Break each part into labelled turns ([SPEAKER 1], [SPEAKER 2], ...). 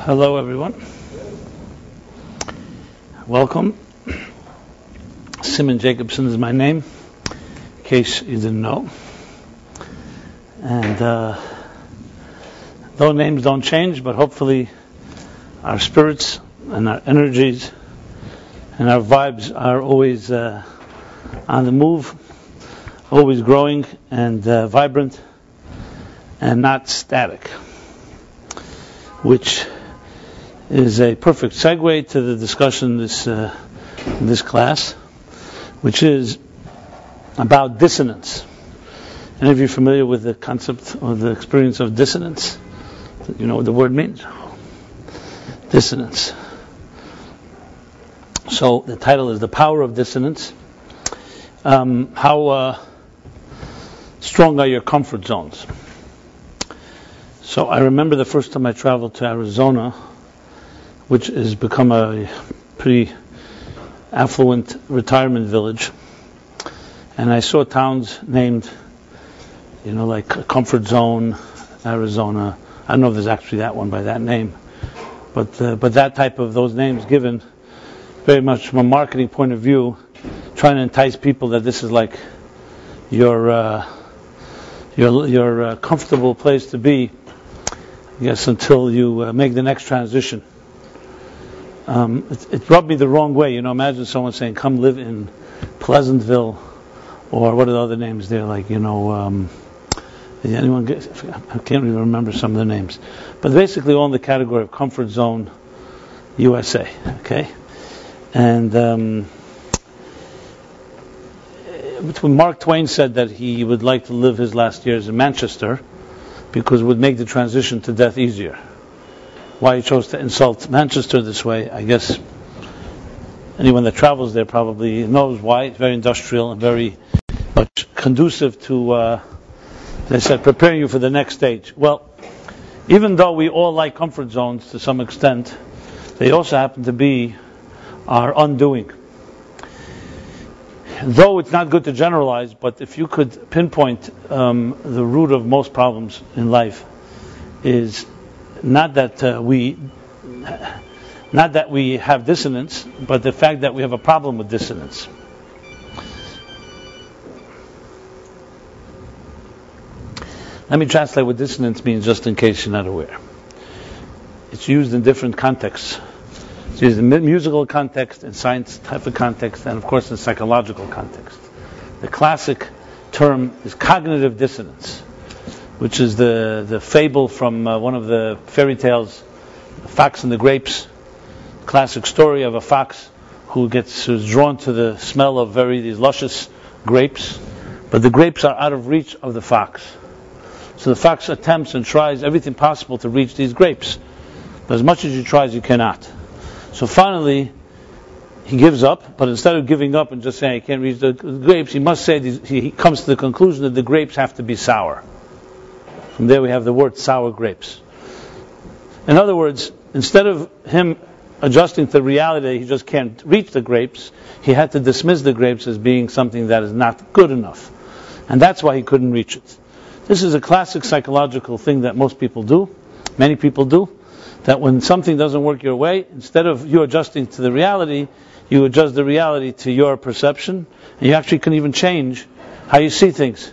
[SPEAKER 1] Hello everyone. Welcome. Jacobson is my name, in case you didn't know. And though names don't change, but hopefully our spirits and our energies and our vibes are always on the move, always growing and vibrant and not static, which is a perfect segue to the discussion in this class, which is about dissonance. Any of you familiar with the concept or the experience of dissonance? You know what the word means? Dissonance. So the title is The Power of Dissonance. How strong are your comfort zones? So I remember the first time I traveled to Arizona, which has become a pretty affluent retirement village, and I saw towns named, like Comfort Zone, Arizona. I don't know if there's actually that one by that name, but that type of those names given very much from a marketing point of view, trying to entice people that this is like your comfortable place to be, I guess, until you make the next transition. It rubbed me the wrong way. Imagine someone saying, come live in Pleasantville, or what are the other names there? Like, anyone get, I can't even remember some of the names. But basically all in the category of Comfort Zone USA, okay? And when Mark Twain said that he would like to live his last years in Manchester because it would make the transition to death easier. Why he chose to insult Manchester this way, I guess anyone that travels there probably knows why. It's very industrial and very much conducive to, as I said, preparing you for the next stage. Well, even though we all like comfort zones to some extent, they also happen to be our undoing. Though it's not good to generalize, but if you could pinpoint the root of most problems in life is not that we have dissonance, but the fact that we have a problem with dissonance. Let me translate what dissonance means, just in case you're not aware. It's used in different contexts. It's used in musical context, in science type of context, and of course in psychological context. The classic term is cognitive dissonance, which is the fable from one of the fairy tales, The Fox and the Grapes. Classic story of a fox who's drawn to the smell of these luscious grapes, but the grapes are out of reach of the fox. So the fox attempts and tries everything possible to reach these grapes, but as much as he tries, you cannot. So finally, he gives up, but instead of giving up and just saying he can't reach the grapes, he must say he comes to the conclusion that the grapes have to be sour. From there we have the word sour grapes. In other words, instead of him adjusting to the reality that he just can't reach the grapes, he had to dismiss the grapes as being something that is not good enough. And that's why he couldn't reach it. This is a classic psychological thing that most people do, many people do, that when something doesn't work your way, instead of you adjusting to the reality, you adjust the reality to your perception, and you actually can even change how you see things.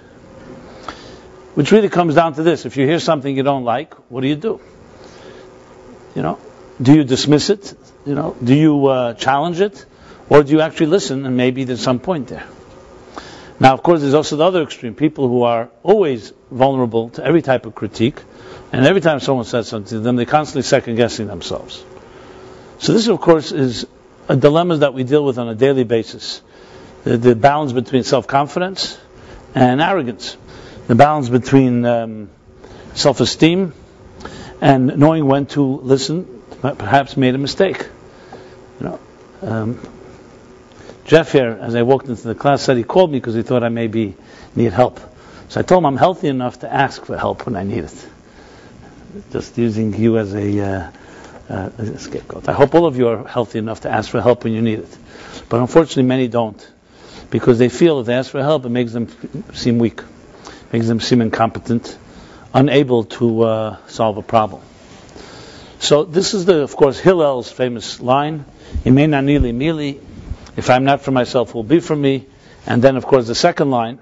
[SPEAKER 1] Which really comes down to this: if you hear something you don't like, what do you do? Do you dismiss it? Do you challenge it? Or do you actually listen, and maybe there's some point there? Now, of course, there's also the other extreme, people who are always vulnerable to every type of critique, and every time someone says something to them, they're constantly second-guessing themselves. So this, of course, is a dilemma that we deal with on a daily basis. The balance between self-confidence and arrogance. The balance between self-esteem and knowing when to listen, perhaps made a mistake. Jeff here, as I walked into the class, said he called me because he thought I maybe need help. So I told him I'm healthy enough to ask for help when I need it. Just using you as a scapegoat. I hope all of you are healthy enough to ask for help when you need it. But unfortunately many don't, because they feel if they ask for help it makes them seem weak, makes them seem incompetent, unable to solve a problem. So this is of course, Hillel's famous line, Imenani li mili, if I'm not for myself, who will be for me? And then, of course, the second line,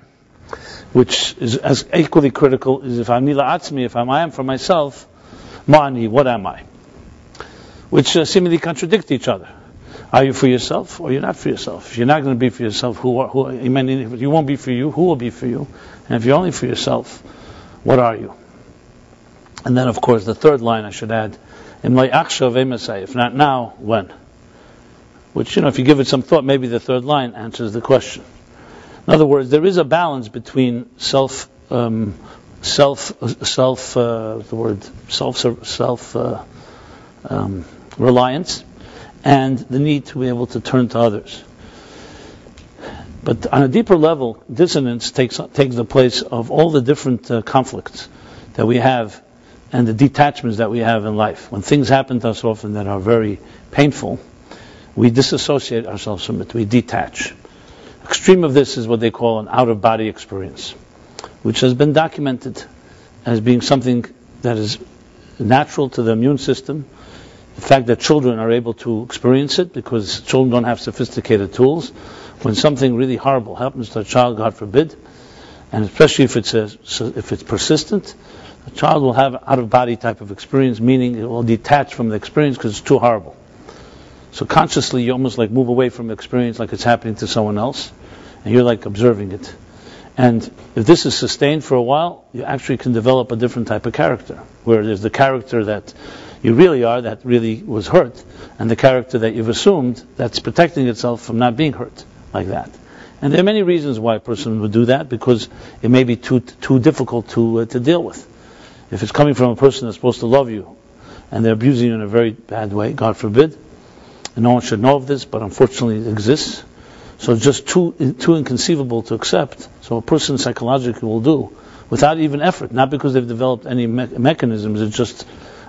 [SPEAKER 1] which is as equally critical, is if I'm nila atzmi, if I am for myself, ma'ani, what am I? Which seemingly contradict each other. Are you for yourself, or you're not for yourself? If you're not going to be for yourself, if you won't be for you, who will be for you? And if you're only for yourself, what are you? And then, of course, the third line I should add, if not now, when? Which, if you give it some thought, maybe the third line answers the question. In other words, there is a balance between reliance and the need to be able to turn to others. But on a deeper level, dissonance takes the place of all the different conflicts that we have and the detachments that we have in life. When things happen to us often that are very painful, we disassociate ourselves from it, we detach. Extreme of this is what they call an out-of-body experience, which has been documented as being something that is natural to the immune system. The fact that children are able to experience it because children don't have sophisticated tools. When something really horrible happens to a child, God forbid, and especially if it's persistent, a child will have out-of-body type of experience, meaning it will detach from the experience because it's too horrible. So consciously, you almost like move away from the experience like it's happening to someone else, and you're like observing it. And if this is sustained for a while, you actually can develop a different type of character, where there's the character that you really are, that really was hurt, and the character that you've assumed that's protecting itself from not being hurt like that. And there are many reasons why a person would do that, because it may be too difficult to deal with. If it's coming from a person that's supposed to love you, and they're abusing you in a very bad way, God forbid, and no one should know of this, but unfortunately it exists. So it's just too inconceivable to accept. So a person psychologically will do, without even effort, not because they've developed any mechanisms, it's just,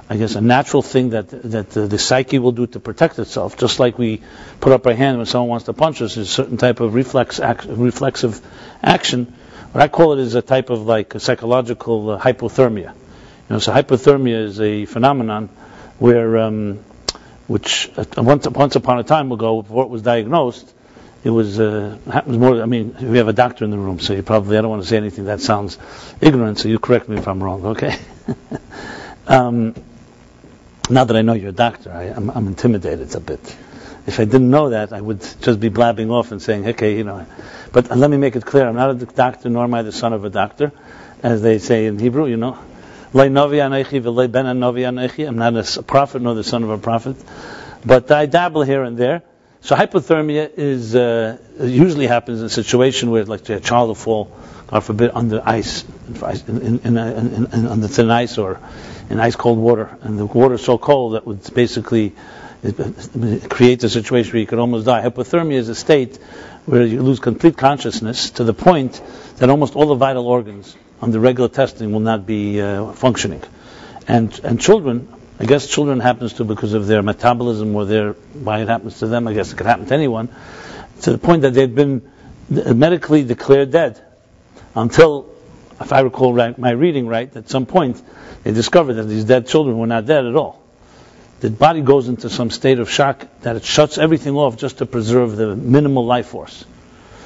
[SPEAKER 1] I guess, a natural thing that the psyche will do to protect itself. Just like we put up our hand when someone wants to punch us, there's a certain type of reflexive action. What I call it is a type of like a psychological hypothermia. So hypothermia is a phenomenon where, which once upon a time ago, before it was diagnosed, it was happens more. I mean, we have a doctor in the room, so I don't want to say anything that sounds ignorant. So you correct me if I'm wrong, okay? Now that I know you're a doctor, I'm intimidated a bit. If I didn't know that, I would just be blabbing off and saying, okay, But let me make it clear: I'm not a doctor, nor am I the son of a doctor, as they say in Hebrew. I'm not a prophet nor the son of a prophet, but I dabble here and there. So hypothermia is usually happens in a situation where, like, a child will fall, God forbid, under ice, under thin ice or in ice cold water, and the water is so cold that would basically create a situation where you could almost die. Hypothermia is a state where you lose complete consciousness to the point that almost all the vital organs under regular testing will not be functioning. And children, I guess children happens to because of their metabolism or why it happens to them, I guess it could happen to anyone, to the point that they've been medically declared dead until, if I recall my reading right, at some point they discovered that these dead children were not dead at all. The body goes into some state of shock that it shuts everything off just to preserve the minimal life force,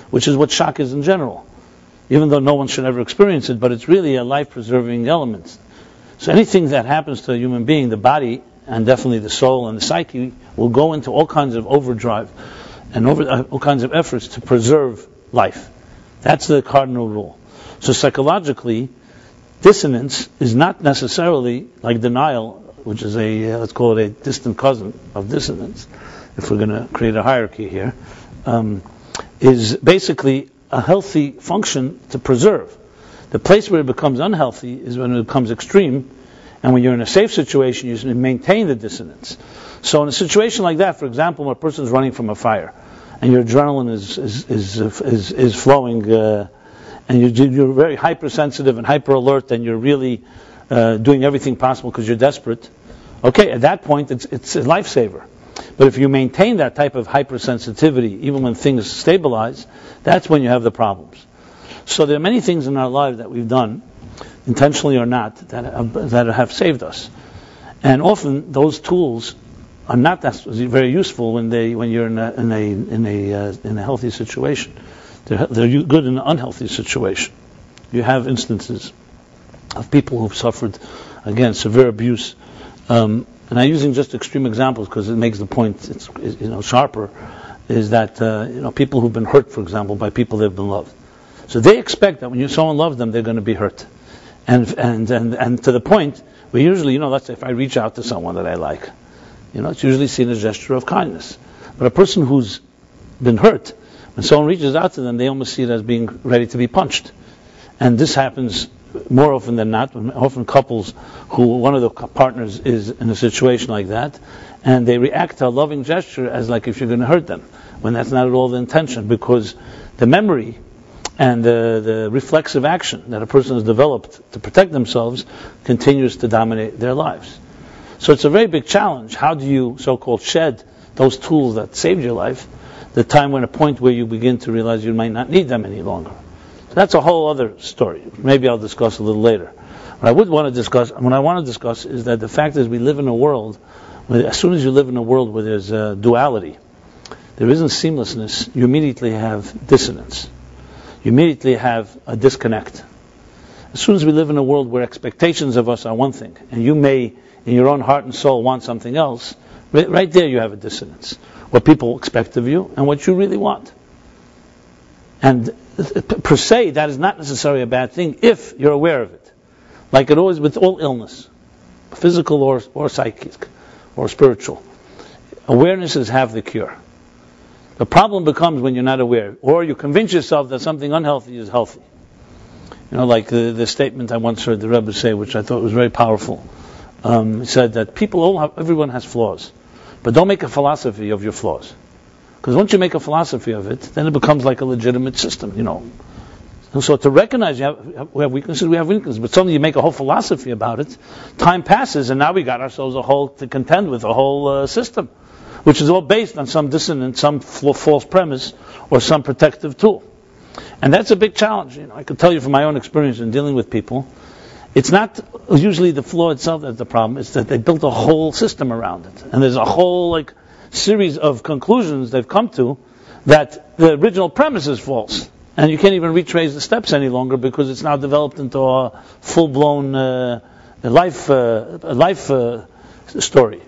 [SPEAKER 1] which is what shock is in general. Even though no one should ever experience it, but it's really a life-preserving element. So anything that happens to a human being, the body, and definitely the soul and the psyche, will go into all kinds of overdrive and all kinds of efforts to preserve life. That's the cardinal rule. So psychologically, dissonance is not necessarily like denial, which is let's call it a distant cousin of dissonance, if we're going to create a hierarchy here, is basically a healthy function to preserve. The place where it becomes unhealthy is when it becomes extreme, and when you're in a safe situation, you maintain the dissonance. So in a situation like that, for example, when a person is running from a fire, and your adrenaline is flowing, and you're very hypersensitive and hyper alert, and you're really doing everything possible because you're desperate. Okay, at that point, it's a lifesaver. But if you maintain that type of hypersensitivity, even when things stabilize, that's when you have the problems. So there are many things in our lives that we've done, intentionally or not, that have saved us. And often those tools are not that very useful when you're in a healthy situation. They're good in an unhealthy situation. You have instances of people who've suffered, again, severe abuse. And I'm using just extreme examples because it makes the point sharper. Is that people who've been hurt, for example, by people they've been loved. So they expect that when someone loves them, they're going to be hurt, and to the point where usually, let's say if I reach out to someone that I like, it's usually seen as a gesture of kindness. But a person who's been hurt, when someone reaches out to them, they almost see it as being ready to be punched. And this happens more often than not. Often couples who one of the partners is in a situation like that, and they react to a loving gesture as like if you're going to hurt them, when that's not at all the intention, because the memory and the reflexive action that a person has developed to protect themselves continues to dominate their lives. So it's a very big challenge. How do you so-called shed those tools that saved your life, the time when a point where you begin to realize you might not need them any longer? So that's a whole other story. Maybe I'll discuss a little later. What I want to discuss is that the fact is we live in a world where, as soon as you live in a world where there's duality, there isn't seamlessness, you immediately have dissonance. You immediately have a disconnect. As soon as we live in a world where expectations of us are one thing, and you may, in your own heart and soul, want something else, right there you have a dissonance. What people expect of you and what you really want. And per se, that is not necessarily a bad thing if you're aware of it. Like it always with all illness, physical or psychic or spiritual. Awarenesses have the cure. The problem becomes when you're not aware, or you convince yourself that something unhealthy is healthy. Like the statement I once heard the Rabbi say, which I thought was very powerful. He said that everyone has flaws, but don't make a philosophy of your flaws. Because once you make a philosophy of it, then it becomes like a legitimate system, And so to recognize we have weaknesses, but suddenly you make a whole philosophy about it, time passes, and now we got ourselves to contend with a whole system, which is all based on some dissonance, some false premise, or some protective tool. And that's a big challenge. I can tell you from my own experience in dealing with people, it's not usually the flaw itself that's the problem, it's that they built a whole system around it. And there's a whole series of conclusions they've come to that the original premise is false. And you can't even retrace the steps any longer because it's now developed into a full-blown life story.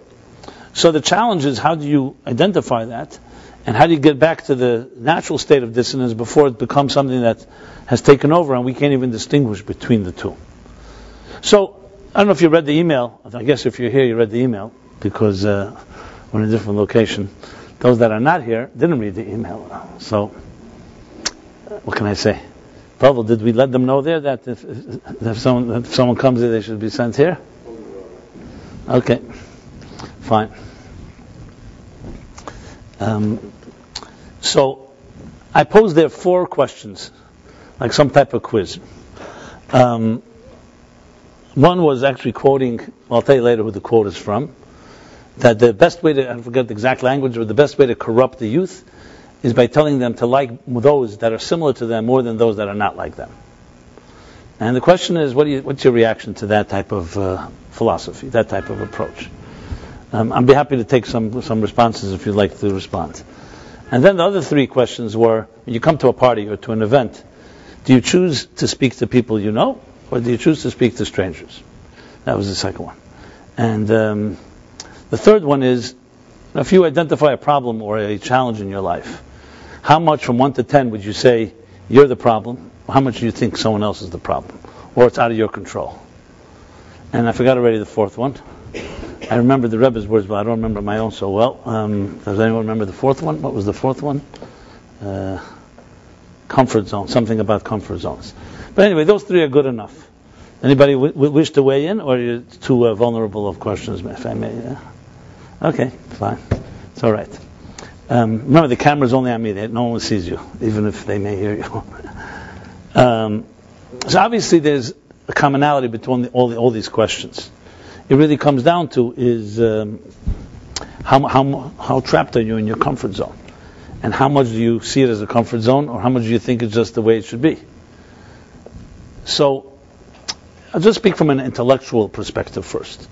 [SPEAKER 1] So the challenge is, how do you identify that? And how do you get back to the natural state of dissonance before it becomes something that has taken over and we can't even distinguish between the two? So, I don't know if you read the email. I guess if you're here, you read the email, because we're in a different location. Those that are not here didn't read the email. So, what can I say? Pavel, did we let them know there that if someone comes here, they should be sent here? Okay, fine. So, I posed there 4 questions, like some type of quiz. One was actually quoting, I'll tell you later who the quote is from, that the best way to, I forget the exact language, but the best way to corrupt the youth is by telling them to like those that are similar to them more than those that are not like them. And the question is, what's your reaction to that type of philosophy, that type of approach? I'd be happy to take some responses if you'd like to respond. And then the other 3 questions were, when you come to a party or to an event, do you choose to speak to people you know, or do you choose to speak to strangers? That was the second one. And the third one is, if you identify a problem or a challenge in your life, how much from 1 to 10 would you say you're the problem? How much do you think someone else is the problem? Or it's out of your control? And I forgot already the 4th one. I remember the Rebbe's words, but I don't remember my own so well. Does anyone remember the 4th one? What was the 4th one? Comfort zone, something about comfort zones. But anyway, those 3 are good enough. Anybody wish to weigh in, or are you too vulnerable of questions, if I may? Yeah? Okay, fine. It's all right. Remember, the camera's only on me. No one sees you, even if they may hear you. So obviously there's a commonality between all these questions. It really comes down to is how trapped are you in your comfort zone? And how much do you see it as a comfort zone, or how much do you think it's just the way it should be? So, I'll just speak from an intellectual perspective first.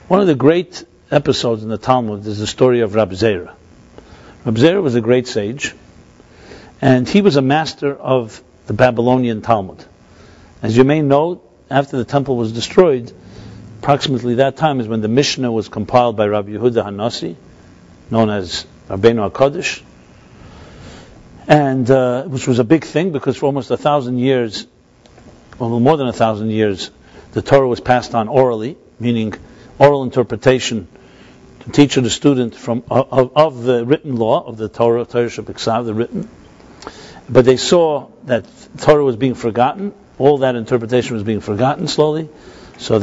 [SPEAKER 1] One of the great episodes in the Talmud is the story of Rabbi Zera. Rabbi Zera was a great sage, and he was a master of the Babylonian Talmud. As you may know, after the temple was destroyed, approximately that time is when the Mishnah was compiled by Rabbi Yehuda Hanasi, known as Rabbeinu HaKadosh, and which was a big thing because for almost 1,000 years, well, more than 1,000 years, the Torah was passed on orally, meaning oral interpretation to teach the student of the written law of the Torah Shebiksav, the written. But they saw that Torah was being forgotten, all that interpretation was being forgotten slowly. So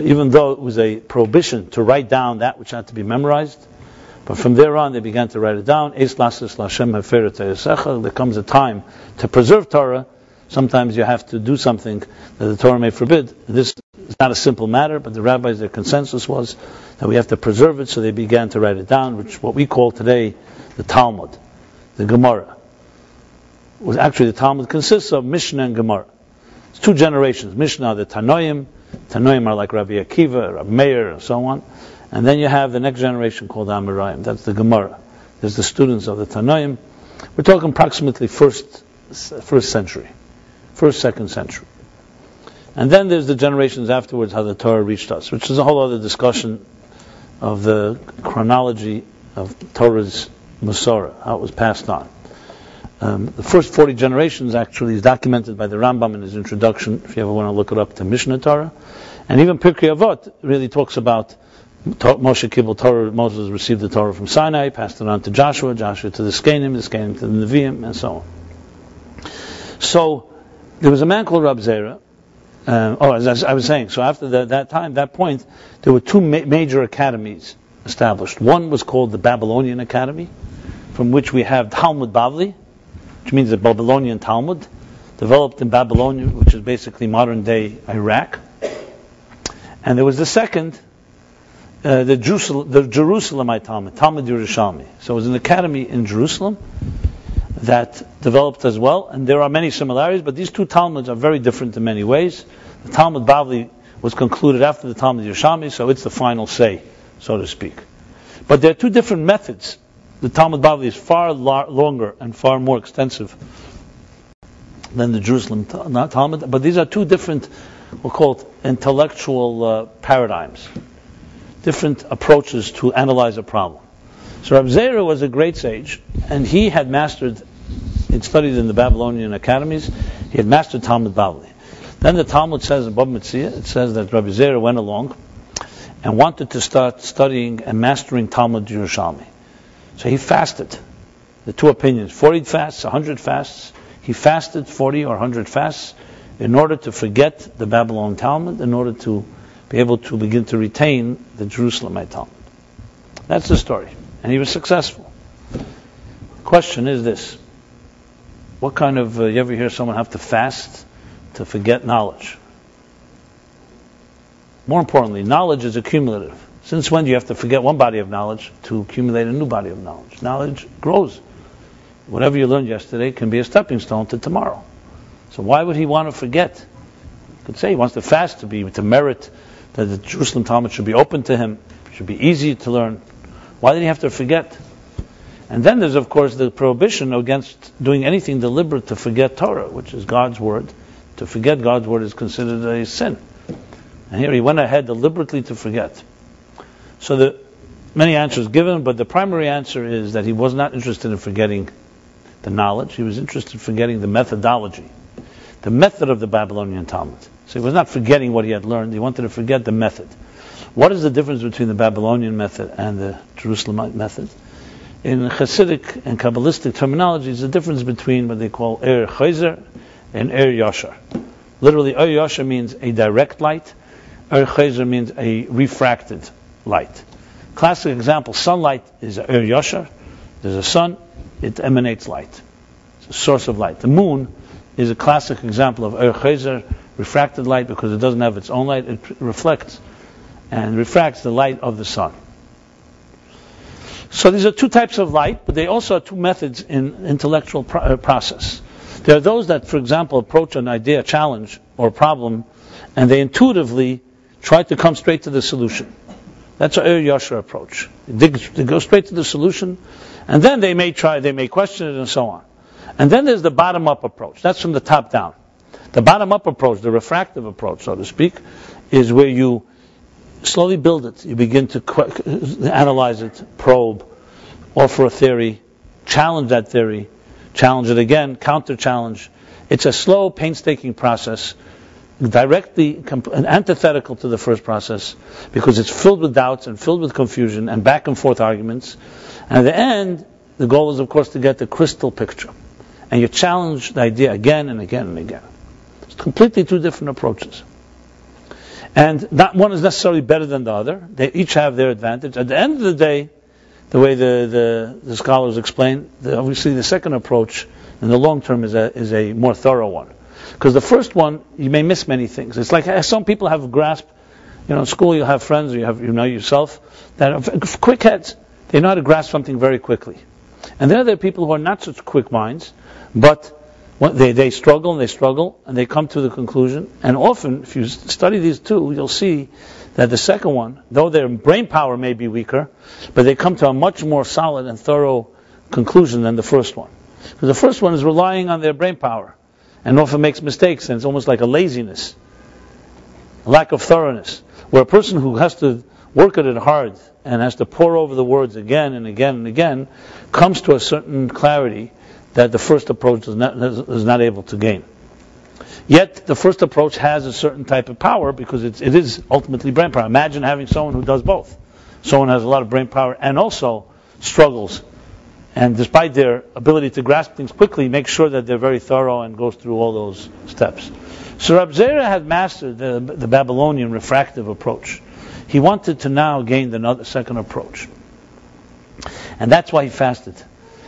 [SPEAKER 1] even though it was a prohibition to write down that which had to be memorized, but from there on they began to write it down. There comes a time to preserve Torah. Sometimes you have to do something that the Torah may forbid. This is not a simple matter, but the rabbis, their consensus was that we have to preserve it, so they began to write it down, which what we call today the Talmud, the Gemara. The Talmud consists of Mishnah and Gemara. It's two generations. Mishnah are the Tanoim. Tanoim are like Rabbi Akiva, Rabbi Meir, and so on. And then you have the next generation called Amirayim. That's the Gemara. There's the students of the Tanoim. We're talking approximately first century. First, second century. And then there's the generations afterwards, how the Torah reached us, which is a whole other discussion of the chronology of Torah's Masorah, how it was passed on. The first 40 generations actually is documented by the Rambam in his introduction, if you ever want to look it up, to Mishnah Torah. And even Pirkei Avot really talks about Moshe Kibbutz Torah. Moses received the Torah from Sinai, passed it on to Joshua to the Skenim to the Nevi'im, and so on. So there was a man called Rabbi Zera. As I was saying, so after that point, there were two major academies established. One was called the Babylonian Academy, from which we have Talmud Bavli, which means the Babylonian Talmud, developed in Babylonia, which is basically modern-day Iraq. And there was the second, the Jerusalemite Talmud, Talmud Yerushalmi. So it was an academy in Jerusalem that developed as well, and there are many similarities, but these two Talmuds are very different in many ways. The Talmud Bavli was concluded after the Talmud Yerushalmi, so it's the final say, so to speak. But there are two different methods. The Talmud Bavli is far longer and far more extensive than the Jerusalem Talmud, but these are two different, we'll call it intellectual paradigms, different approaches to analyze a problem. So Rabbi Zera was a great sage, and he had studied in the Babylonian academies, he had mastered Talmud Bavli. Then the Talmud says in Bava Metzia, it says that Rabbi Zera went along and wanted to start studying and mastering Talmud Yerushalmi. So he fasted. The two opinions, 40 fasts, 100 fasts. He fasted 40 or 100 fasts in order to forget the Babylon Talmud, in order to be able to begin to retain the Jerusalemite Talmud. That's the story. And he was successful. The question is this. What kind of, you ever hear someone have to fast to forget knowledge? More importantly, knowledge is accumulative. Since when do you have to forget one body of knowledge to accumulate a new body of knowledge? Knowledge grows. Whatever you learned yesterday can be a stepping stone to tomorrow. So why would he want to forget? You could say he wants to fast to merit that the Jerusalem Talmud should be open to him, should be easy to learn. Why did he have to forget? And then there's, of course, the prohibition against doing anything deliberate to forget Torah, which is God's word. To forget God's word is considered a sin. And here he went ahead deliberately to forget. So the many answers given, but the primary answer is that he was not interested in forgetting the knowledge. He was interested in forgetting the methodology, the method of the Babylonian Talmud. So he was not forgetting what he had learned. He wanted to forget the method. What is the difference between the Babylonian method and the Jerusalemite method? In Hasidic and Kabbalistic terminology, it's the difference between what they call Er Chayzer and Er Yashar. Literally, Er Yashar means a direct light. Er Chayzer means a refracted light. Classic example, sunlight is Er Yashar. There's a sun, it emanates light. It's a source of light. The moon is a classic example of Er Chayzer, refracted light, because it doesn't have its own light. It reflects and refracts the light of the sun. So these are two types of light, but they also are two methods in intellectual process. There are those that, for example, approach an idea, challenge, or problem, and they intuitively try to come straight to the solution. That's our Yasher approach. They go straight to the solution, and then they may question it, and so on. And then there's the bottom-up approach. That's from the top down. The bottom-up approach, the refractive approach, so to speak, is where you slowly build it. You begin to analyze it, probe, offer a theory, challenge that theory, challenge it again, counter-challenge. It's a slow, painstaking process, directly antithetical to the first process, because it's filled with doubts and filled with confusion and back and forth arguments. And at the end, the goal is, of course, to get the crystal picture. And you challenge the idea again and again and again. It's completely two different approaches. And not one is necessarily better than the other. They each have their advantage. At the end of the day, the way the scholars explain, obviously the second approach in the long term is a more thorough one. Because the first one, you may miss many things. It's like some people have a grasp. In school you have friends, or you know yourself, that are quick heads. They know how to grasp something very quickly. And then there are people who are not such quick minds, but they struggle, and they come to the conclusion. And often, if you study these two, you'll see that the second one, though their brain power may be weaker, but they come to a much more solid and thorough conclusion than the first one. Because the first one is relying on their brain power, and often makes mistakes, and it's almost like a laziness, a lack of thoroughness. Where a person who has to work at it hard and has to pore over the words again and again and again comes to a certain clarity that the first approach is not able to gain. Yet the first approach has a certain type of power because it is ultimately brain power. Imagine having someone who does both. Someone has a lot of brain power and also struggles, and despite their ability to grasp things quickly, make sure that they're very thorough and goes through all those steps. So Rabbi Zera had mastered the Babylonian refractive approach. He wanted to now gain the second approach. And that's why he fasted.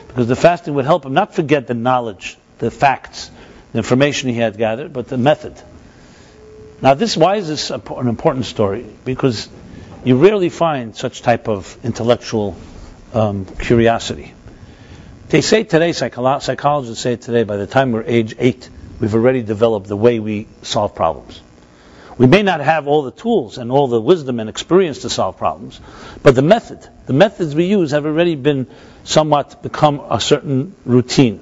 [SPEAKER 1] Because the fasting would help him not forget the knowledge, the facts, the information he had gathered, but the method. Now why is this an important story? Because you rarely find such type of intellectual curiosity. They say today, psychologists say today, by the time we're age 8, we've already developed the way we solve problems. We may not have all the tools and all the wisdom and experience to solve problems, but the methods we use have already been somewhat become a certain routine.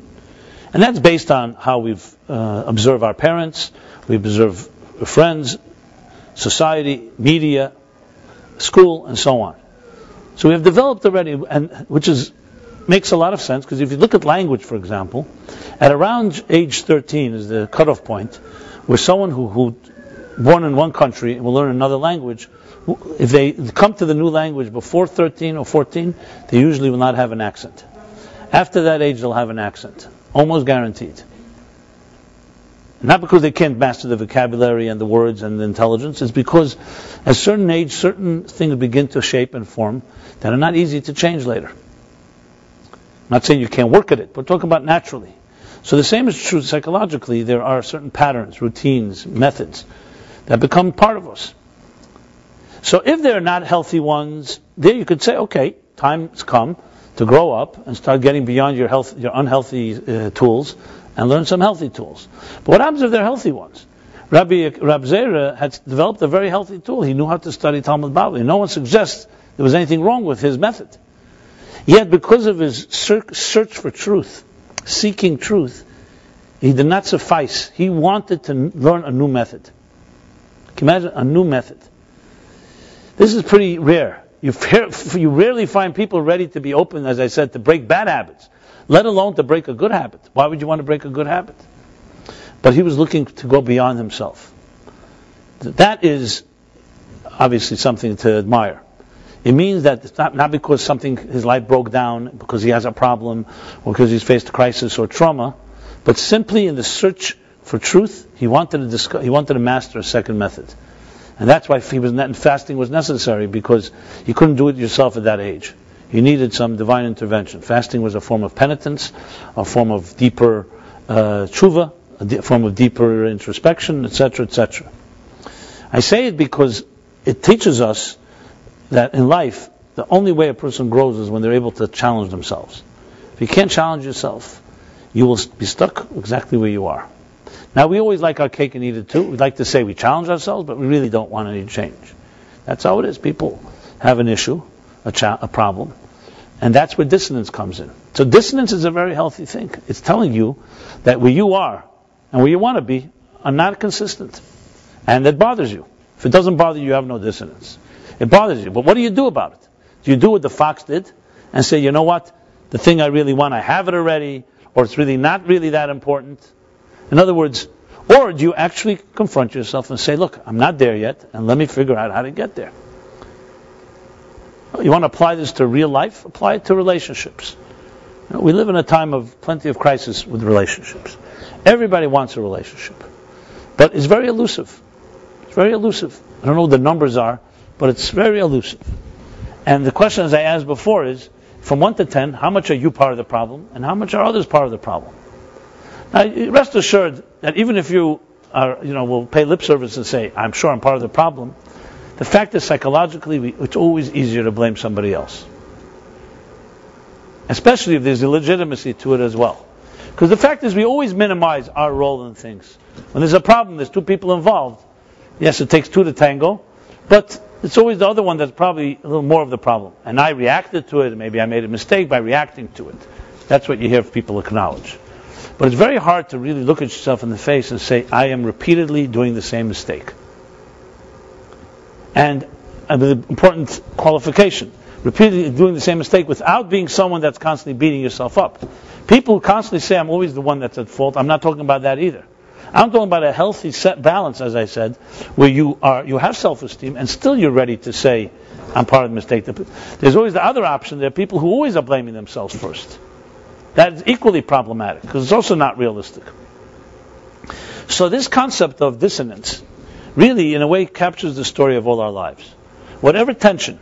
[SPEAKER 1] And that's based on how we've observed our parents, we observe friends, society, media, school, and so on. So we have developed already, which makes a lot of sense, because if you look at language, for example, at around age 13 is the cutoff point, where someone who born in one country will learn another language, if they come to the new language before 13 or 14, they usually will not have an accent. After that age, they'll have an accent, almost guaranteed. Not because they can't master the vocabulary and the words and the intelligence, it's because at a certain age, certain things begin to shape and form that are not easy to change later. I'm not saying you can't work at it, but talking about naturally. So the same is true psychologically. There are certain patterns, routines, methods that become part of us. So if they're not healthy ones, there you could say, okay, time's come to grow up and start getting beyond your unhealthy tools and learn some healthy tools. But what happens if they're healthy ones? Rabbi Zera had developed a very healthy tool. He knew how to study Talmud Bavli. No one suggests there was anything wrong with his method. Yet because of his search for truth, seeking truth, he did not suffice. He wanted to learn a new method. Can you imagine a new method? This is pretty rare. You rarely find people ready to be open, as I said, to break bad habits, let alone to break a good habit. Why would you want to break a good habit? But he was looking to go beyond himself. That is obviously something to admire. It means that it's not because his life broke down, because he has a problem, or because he's faced a crisis or trauma, but simply in the search for truth, he wanted to master a second method. And that's why fasting was necessary, because you couldn't do it yourself at that age. You needed some divine intervention. Fasting was a form of penitence, a form of deeper tshuva, a form of deeper introspection, etc., etc. I say it because it teaches us that in life, the only way a person grows is when they're able to challenge themselves. If you can't challenge yourself, you will be stuck exactly where you are. Now, we always like our cake and eat it too. We like to say we challenge ourselves, but we really don't want any change. That's how it is. People have an issue, a problem, and that's where dissonance comes in. So dissonance is a very healthy thing. It's telling you that where you are and where you want to be are not consistent, and that bothers you. If it doesn't bother you, you have no dissonance. It bothers you, but what do you do about it? Do you do what the fox did and say, you know what, the thing I really want, I have it already, or it's really not really that important? In other words, or do you actually confront yourself and say, look, I'm not there yet, and let me figure out how to get there? You want to apply this to real life? Apply it to relationships. We live in a time of plenty of crisis with relationships. Everybody wants a relationship, but it's very elusive. It's very elusive. I don't know what the numbers are, but it's very elusive. And the question, as I asked before, is from 1 to 10, how much are you part of the problem, and how much are others part of the problem? Now, rest assured that even if you are, will pay lip service and say, I'm sure I'm part of the problem, the fact is psychologically, it's always easier to blame somebody else. Especially if there's a legitimacy to it as well. Because the fact is we always minimize our role in things. When there's a problem, there's two people involved. Yes, it takes two to tango, but it's always the other one that's probably a little more of the problem. And I reacted to it, maybe I made a mistake by reacting to it. That's what you hear people acknowledge. But it's very hard to really look at yourself in the face and say, I am repeatedly doing the same mistake. And the important qualification, repeatedly doing the same mistake without being someone that's constantly beating yourself up. People who constantly say, I'm always the one that's at fault, I'm not talking about that either. I'm talking about a healthy set balance, as I said, where you have self-esteem and still you're ready to say, I'm part of the mistake. There's always the other option. There are people who always are blaming themselves first. That is equally problematic because it's also not realistic. So this concept of dissonance really, in a way, captures the story of all our lives. Whatever tension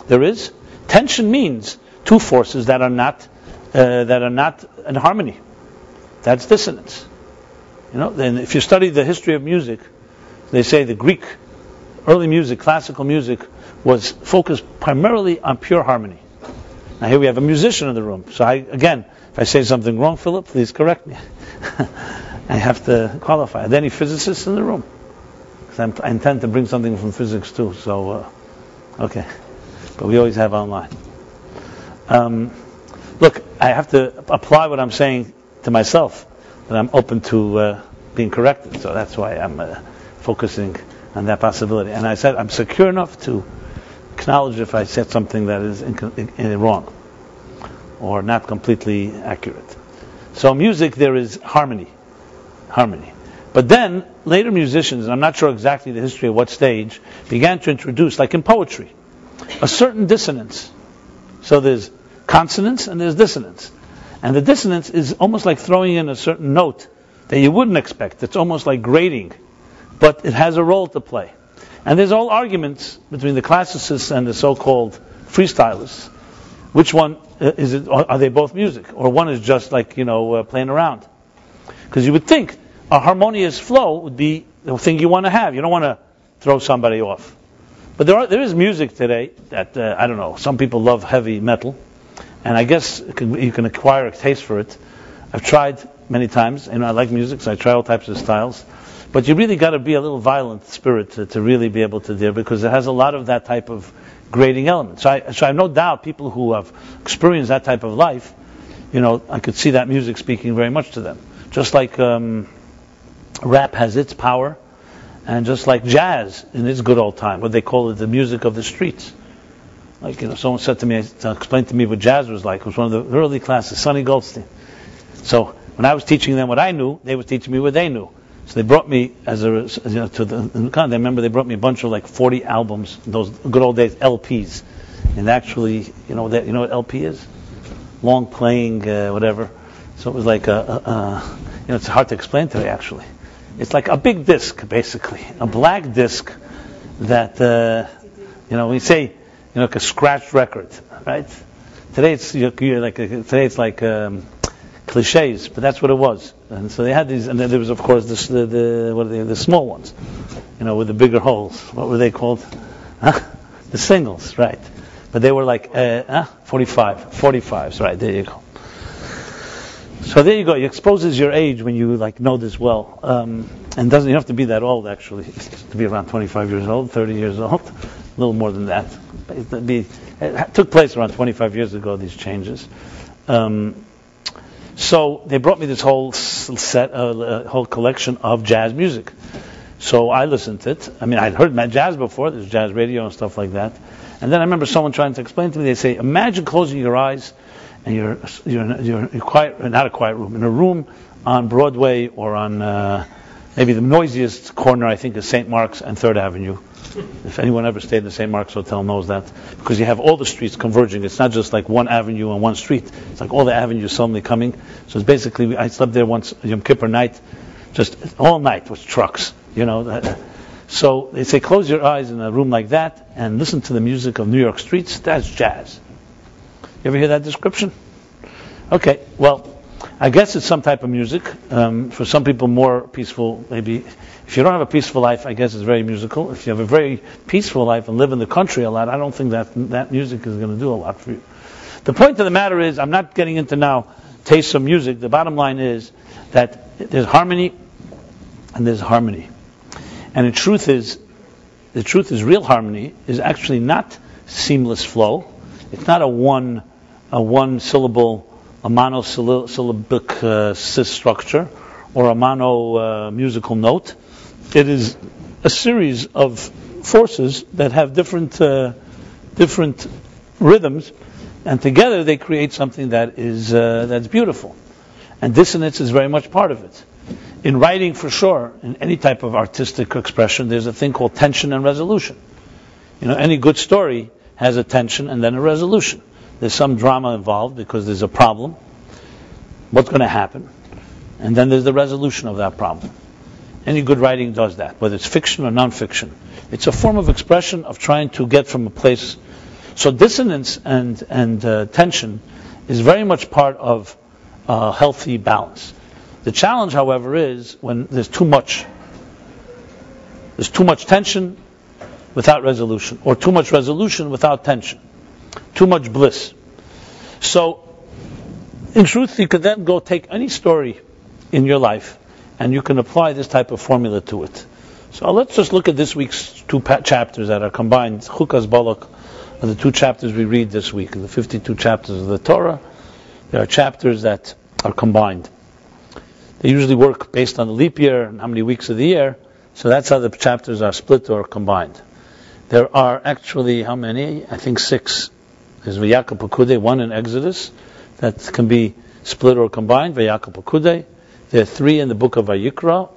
[SPEAKER 1] there is, tension means two forces that are not in harmony. That's dissonance. Then if you study the history of music, they say the Greek early music, classical music, was focused primarily on pure harmony. Now here we have a musician in the room. So if I say something wrong, Philip, please correct me. I have to qualify. Are there any physicists in the room? Because I intend to bring something from physics too. So, okay. But we always have online. Look, I have to apply what I'm saying to myself, that I'm open to being corrected. So that's why I'm focusing on that possibility. And I said I'm secure enough to acknowledge if I said something that is wrong or not completely accurate. So music, there is harmony. But then later musicians, and I'm not sure exactly the history of what stage, began to introduce, like in poetry, a certain dissonance. So there's consonance and there's dissonance. And the dissonance is almost like throwing in a certain note that you wouldn't expect. It's almost like grading, but it has a role to play. And there's all arguments between the classicists and the so-called freestylists. Which one is it? Are they both music? Or one is just like, playing around? Because you would think a harmonious flow would be the thing you want to have. You don't want to throw somebody off. But there is music today that, I don't know, some people love heavy metal. And I guess you can acquire a taste for it. I've tried many times, I like music, so I try all types of styles. But you really got to be a little violent spirit to really be able to do, because it has a lot of that type of grading element. So I have no doubt people who have experienced that type of life, I could see that music speaking very much to them. Just like rap has its power, and just like jazz in its good old time, what they call it, the music of the streets. Like, someone said to me, explained to me what jazz was like. It was one of the early classes, Sonny Goldstein. So when I was teaching them what I knew, they were teaching me what they knew. So they brought me I remember they brought me a bunch of like 40 albums, those good old days, LPs. And actually, you know what LP is? Long playing, whatever. So it was like it's hard to explain today actually. It's like a big disc, basically. A black disc that, we say, like a scratched record, right? Today it's like cliches, but that's what it was. And so they had these, and then there was of course the small ones, with the bigger holes. What were they called? The singles, right? But they were like 45s, right? There you go. So there you go. It exposes your age when you know this well, and you don't have to be that old actually. To be around 25 years old, 30 years old, a little more than that. It took place around 25 years ago. These changes. So they brought me this whole whole collection of jazz music. So I listened to it. I mean, I'd heard jazz before. There's jazz radio and stuff like that. And then I remember someone trying to explain to me. They say, imagine closing your eyes and you're quiet, not a quiet room, in a room on Broadway or on maybe the noisiest corner, I think, is St. Mark's and 3rd Avenue. If anyone ever stayed in the St. Mark's Hotel knows that. Because you have all the streets converging. It's not just like one avenue and one street. It's like all the avenues suddenly coming. So it's basically, I slept there once, Yom Kippur night, just all night with trucks. So they say close your eyes in a room like that and listen to the music of New York streets. That's jazz. You ever hear that description? Okay, well, I guess it's some type of music. For some people more peaceful, maybe. If you don't have a peaceful life, I guess it's very musical. If you have a very peaceful life and live in the country a lot, I don't think that music is going to do a lot for you. The point of the matter is, I'm not getting into now taste of music. The bottom line is that there's harmony and there's harmony. And the truth is real harmony is actually not seamless flow. It's not a one syllable, a monosyllabic structure or a mono musical note. It is a series of forces that have different rhythms, and together they create something that is that's beautiful. And dissonance is very much part of it. In writing, for sure, in any type of artistic expression, there's a thing called tension and resolution. Any good story has a tension and then a resolution. There's some drama involved because there's a problem. What's going to happen? And then there's the resolution of that problem. Any good writing does that, whether it's fiction or non-fiction. It's a form of expression of trying to get from a place. So dissonance and tension is very much part of a healthy balance. The challenge, however, is when there's too much. There's too much tension without resolution, or too much resolution without tension. Too much bliss. So, in truth, you could then go take any story in your life, and you can apply this type of formula to it. So let's just look at this week's two chapters that are combined. Chukas Balak are the two chapters we read this week. In the 52 chapters of the Torah, there are chapters that are combined. They usually work based on the leap year and how many weeks of the year, so that's how the chapters are split or combined. There are actually, how many? I think 6. There's Vayakal Pekudei, 1 in Exodus, that can be split or combined, Vayakal Pekudei. There are 3 in the book of Vayikra,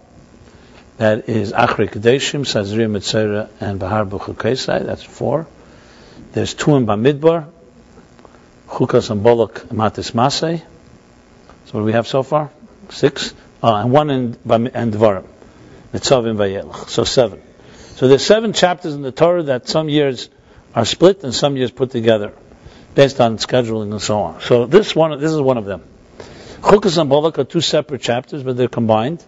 [SPEAKER 1] that is Achrei Kadeshim, Sazria Mitzera, and Bahar B'Chukesai, that's 4. There's 2 in BaMidbar, Chukas and Bolok, Matis Masei. So what do we have so far? 6. And 1 in Dvarim, Nitzavim Vayelach. So 7. So there's 7 chapters in the Torah that some years are split and some years put together, based on scheduling and so on. So this is one of them. Chukas and Bolak are 2 separate chapters, but they're combined,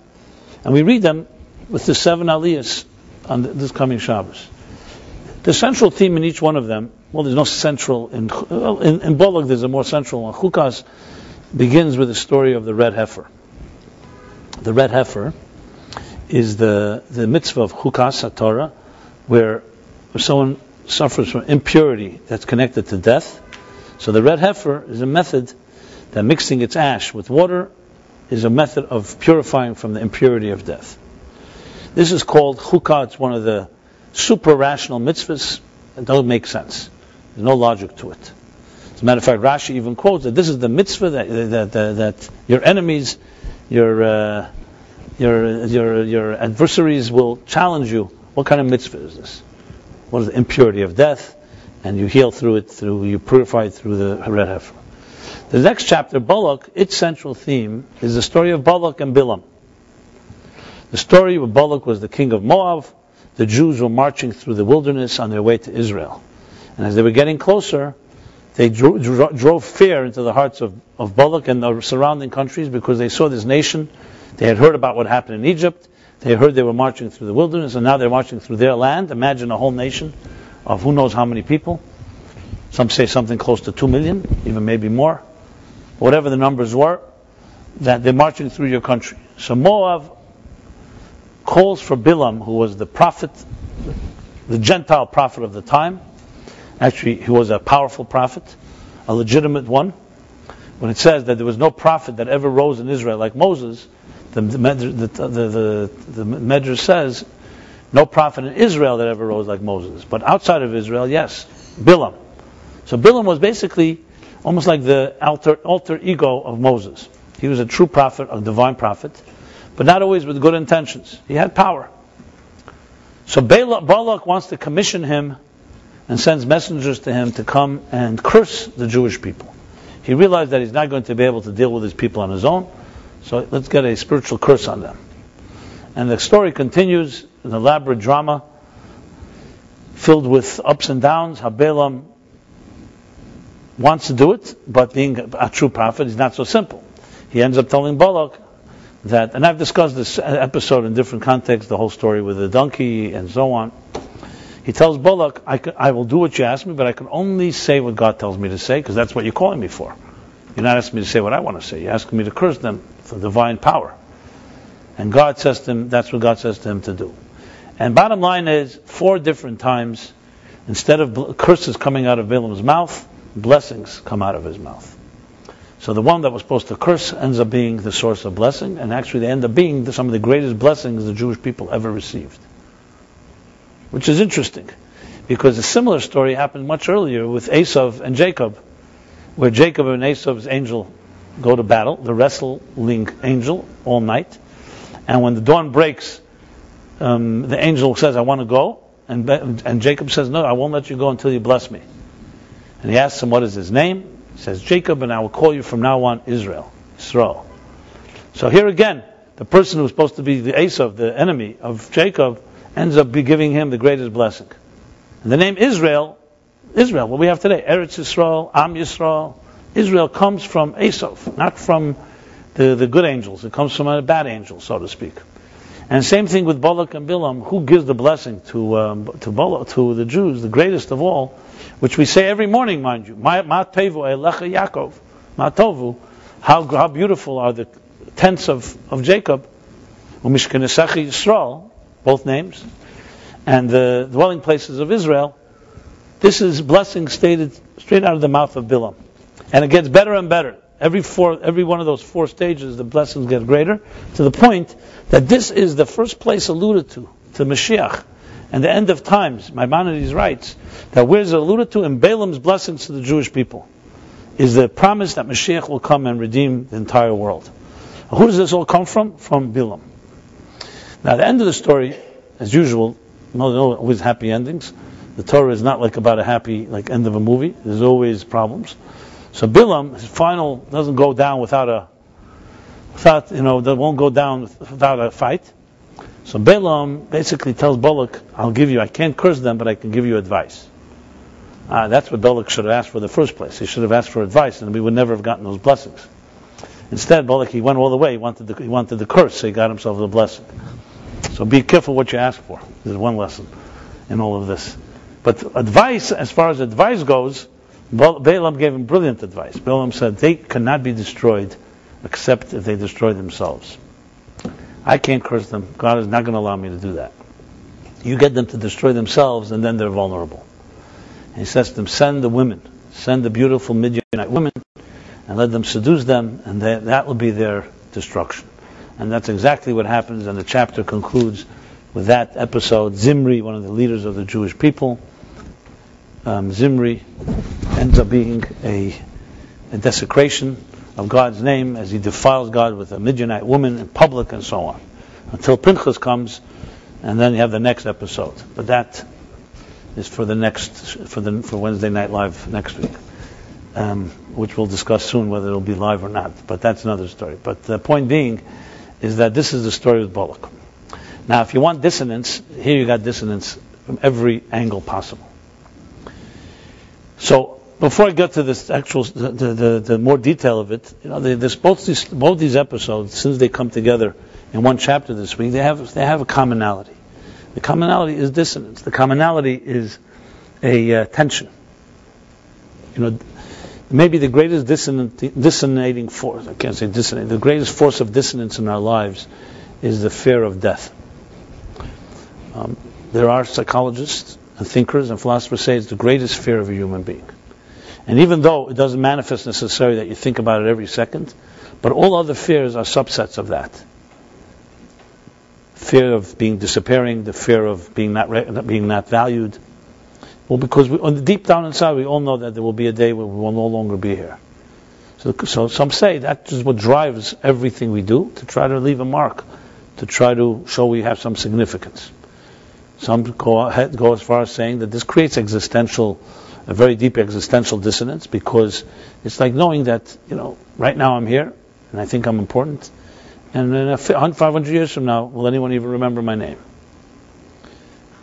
[SPEAKER 1] and we read them with the 7 aliyahs on this coming Shabbos. The central theme in each one of them, well, there's no central in Bolak. There's a more central one. Chukas begins with the story of the red heifer. The red heifer is the mitzvah of Chukas HaTorah, where someone suffers from impurity that's connected to death. So the red heifer is a method that mixing its ash with water is a method of purifying from the impurity of death. This is called Chukah. It's one of the super rational mitzvahs that don't make sense. There's no logic to it. As a matter of fact, Rashi even quotes that this is the mitzvah that your enemies, your adversaries will challenge you. What kind of mitzvah is this? What is the impurity of death? And you heal through it, you purify it through the red heifer. The next chapter, Balak, its central theme is the story of Balak and Bilam. The story of Balak was the king of Moab. The Jews were marching through the wilderness on their way to Israel. And as they were getting closer, they drove fear into the hearts of Balak and the surrounding countries, because they saw this nation. They had heard about what happened in Egypt. They heard they were marching through the wilderness, and now they're marching through their land. Imagine a whole nation of who knows how many people. Some say something close to 2 million, even maybe more. Whatever the numbers were, that they're marching through your country. So Moab calls for Bilam, who was the prophet, the Gentile prophet of the time. Actually, he was a powerful prophet, a legitimate one. When it says that there was no prophet that ever rose in Israel like Moses, the Medrash says no prophet in Israel that ever rose like Moses. But outside of Israel, yes, Bilam. So Bilam was basically almost like the alter ego of Moses. He was a true prophet, a divine prophet, but not always with good intentions. He had power. So Balak wants to commission him and sends messengers to him to come and curse the Jewish people. He realized that he's not going to be able to deal with his people on his own, so let's get a spiritual curse on them. And the story continues, an elaborate drama filled with ups and downs, how Balaam wants to do it, but being a true prophet, he's not so simple. He ends up telling Balak that, and I've discussed this episode in different contexts, the whole story with the donkey and so on. He tells Balak, I will do what you ask me, but I can only say what God tells me to say, because that's what you're calling me for. You're not asking me to say what I want to say. You're asking me to curse them for divine power. And God says to him, that's what God says to him to do. And bottom line is, 4 different times, instead of curses coming out of Balaam's mouth, blessings come out of his mouth. So the one that was supposed to curse ends up being the source of blessing, and actually they end up being some of the greatest blessings the Jewish people ever received. Which is interesting, because a similar story happened much earlier with Esau and Jacob, where Jacob and Esau's angel go to battle, the wrestling angel, all night, and when the dawn breaks, the angel says, I want to go, and Jacob says, no, I won't let you go until you bless me. And he asks him, what is his name? He says, Jacob, and I will call you from now on Israel. So here again, the person who's supposed to be the Esau, the enemy of Jacob, ends up giving him the greatest blessing. And the name Israel, what we have today, Eretz Yisrael, Am Yisrael, Israel comes from Esau, not from the good angels. It comes from a bad angel, so to speak. And same thing with Balak and Bilam. Who gives the blessing to the Jews, the greatest of all, which we say every morning, mind you. Ma tevu elecha Yaakov, ma tovu. How beautiful are the tents of Jacob, u'mishkanesecha Yisrael, both names, and the dwelling places of Israel. This is blessing stated straight out of the mouth of Bilam, and it gets better and better. Every one of those 4 stages, the blessings get greater, to the point that this is the first place alluded to Mashiach and the end of times. Maimonides writes that where is it alluded to? In Balaam's blessings to the Jewish people is the promise that Mashiach will come and redeem the entire world. Who does this all come from? From Bilam. Now, the end of the story, as usual, no always happy endings. The Torah is not like about a happy end of a movie. There's always problems. So Bilam, his final doesn't go down that won't go down without a fight. So Balaam basically tells Balak, I can't curse them, but I can give you advice. That's what Balak should have asked for in the first place. He should have asked for advice, and we would never have gotten those blessings. Instead, Balak, he went all the way. He wanted the curse, so he got himself the blessing. So be careful what you ask for. There's one lesson in all of this. But advice, as far as advice goes, Balaam gave him brilliant advice. Balaam said they cannot be destroyed except if they destroy themselves. I can't curse them. God is not going to allow me to do that. You get them to destroy themselves, and then they're vulnerable. And he says to them, send the beautiful Midianite women, and let them seduce them, and that will be their destruction. And that's exactly what happens, and the chapter concludes with that episode. Zimri, one of the leaders of the Jewish people, Zimri ends up being a desecration of God's name as he defiles God with a Midianite woman in public and so on, until Pinchas comes, and then you have the next episode. But that is for Wednesday Night Live next week, which we'll discuss soon whether it'll be live or not. But that's another story. But the point being is that this is the story with Balak. Now, if you want dissonance, here you got dissonance from every angle possible. So, before I get to this actual, the more detail of it, both these episodes, since they come together in one chapter this week, they have a commonality. The commonality is dissonance. The commonality is a tension. maybe the greatest dissonating force, I can't say dissonate, the greatest force of dissonance in our lives is the fear of death. There are psychologists and thinkers and philosophers say it's the greatest fear of a human being. And even though it doesn't manifest necessarily that you think about it every second, but all other fears are subsets of that. Fear of being disappearing, the fear of being not valued. Well, because deep down inside we all know that there will be a day where we will no longer be here. So some say that is what drives everything we do, to try to leave a mark, to try to show we have some significance. Some go as far as saying that this creates a very deep existential dissonance, because it's like knowing that, right now I'm here, and I think I'm important, and then 500 years from now, will anyone even remember my name?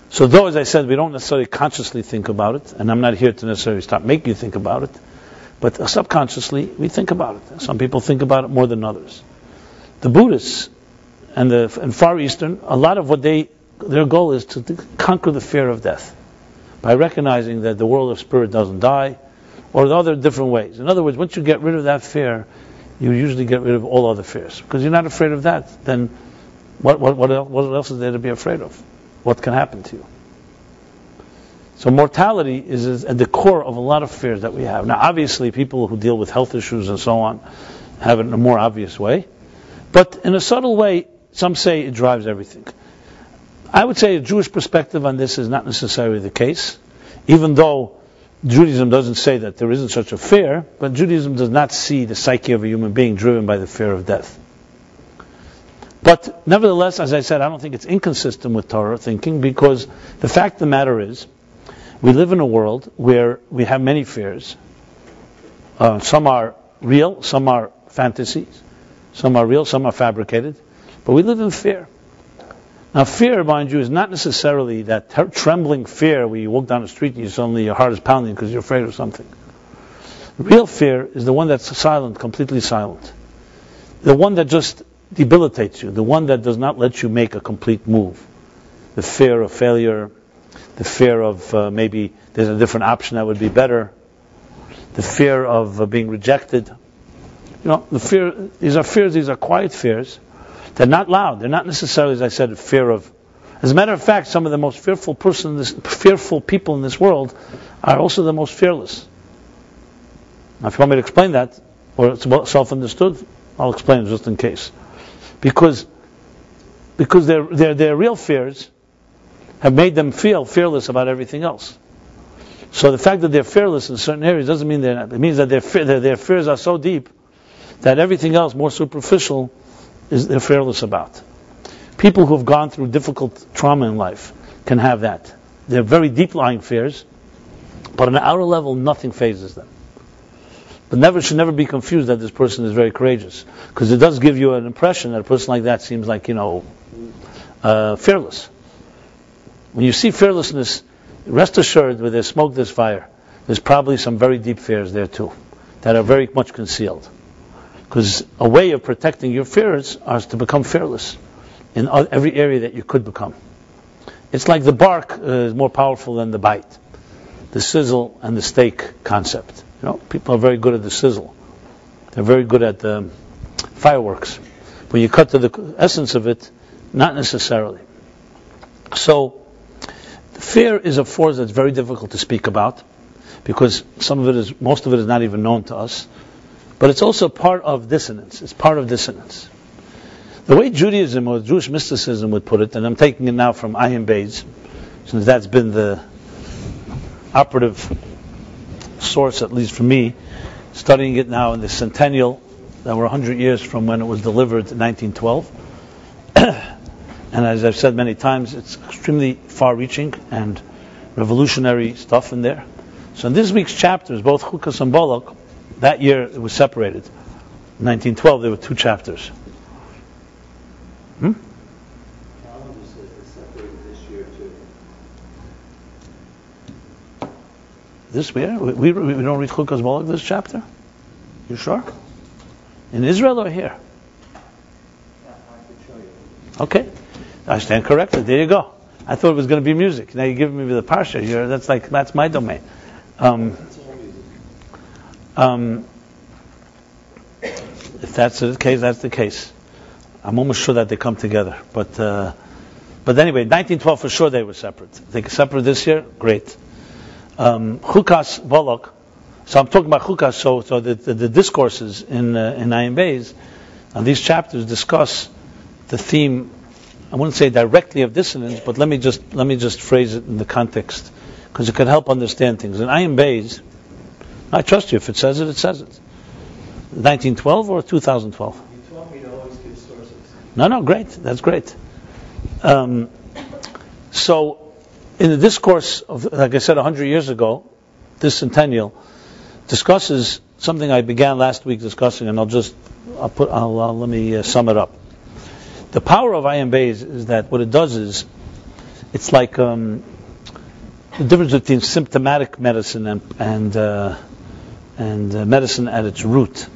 [SPEAKER 1] So though, as I said, we don't necessarily consciously think about it, and I'm not here to necessarily make you think about it, but subconsciously we think about it. Some people think about it more than others. The Buddhists and Far Eastern, a lot of what their goal is to conquer the fear of death by recognizing that the world of spirit doesn't die, or the other different ways. In other words, once you get rid of that fear, you usually get rid of all other fears, because you're not afraid of that. Then what else is there to be afraid of? What can happen to you? So mortality is at the core of a lot of fears that we have. Now, obviously, people who deal with health issues and so on have it in a more obvious way, but in a subtle way, some say it drives everything. I would say a Jewish perspective on this is not necessarily the case, even though Judaism doesn't say that there isn't such a fear, but Judaism does not see the psyche of a human being driven by the fear of death. But nevertheless, as I said, I don't think it's inconsistent with Torah thinking, because the fact of the matter is, we live in a world where we have many fears. Some are real, some are fantasies, some are real, some are fabricated, but we live in fear. Now, fear, mind you, is not necessarily that trembling fear where you walk down the street and suddenly your heart is pounding because you're afraid of something. Real fear is the one that's silent, completely silent. The one that just debilitates you, the one that does not let you make a complete move. The fear of failure, the fear of maybe there's a different option that would be better, the fear of being rejected. These are quiet fears. They're not loud. They're not necessarily, as I said, a fear of. As a matter of fact, some of the most fearful people in this world are also the most fearless. Now, if you want me to explain that, or it's self-understood, I'll explain it just in case. Because their real fears have made them feel fearless about everything else. So the fact that they're fearless in certain areas doesn't mean they're not. It means that their fears are so deep that everything else, more superficial, they're fearless about. People who have gone through difficult trauma in life can have that. They're very deep-lying fears, but on an outer level, nothing phases them. But should never be confused that this person is very courageous, because it does give you an impression that a person like that seems like, fearless. When you see fearlessness, rest assured, where there's smoke, there's fire. There's probably some very deep fears there too, that are very much concealed. Because a way of protecting your fears is to become fearless in every area that you could become. It's like the bark is more powerful than the bite. The sizzle and the steak concept. People are very good at the sizzle. They're very good at the fireworks. When you cut to the essence of it, not necessarily. So, fear is a force that's very difficult to speak about, because most of it is not even known to us. But it's also part of dissonance. It's part of dissonance. The way Judaism or Jewish mysticism would put it, and I'm taking it now from Ayin Beis, since that's been the operative source, at least for me, studying it now in the centennial, that we're 100 years from when it was delivered in 1912. And as I've said many times, it's extremely far-reaching and revolutionary stuff in there. So in this week's chapters, both Chukas and Balak, that year it was separated. In 1912 there were 2 chapters.
[SPEAKER 2] Calendar says it's separated this year too.
[SPEAKER 1] This year? We don't read Chukas Balak this chapter? You sure? In Israel or here?
[SPEAKER 2] Yeah, I could show you.
[SPEAKER 1] Okay. I stand corrected. There you go. I thought it was going to be music. Now you're giving me the parsha. That's my domain. If that's the case, that's the case. I'm almost sure that they come together. But anyway, 1912 for sure they were separate. They separate this year, great. Chukas Bolok. So I'm talking about Chukas. So the discourses in Ayin Beis, and these chapters discuss the theme. I wouldn't say directly of dissonance, but let me just phrase it in the context, because it can help understand things. In Ayin Beis, I trust you. If it says it, it says it. 1912 or 2012?
[SPEAKER 2] You told me to always give sources.
[SPEAKER 1] No, great. That's great. So, in the discourse of, like I said, 100 years ago, this centennial discusses something I began last week discussing, and let me sum it up. The power of Ayin Beis is that what it does is, it's like the difference between symptomatic medicine and medicine at its root.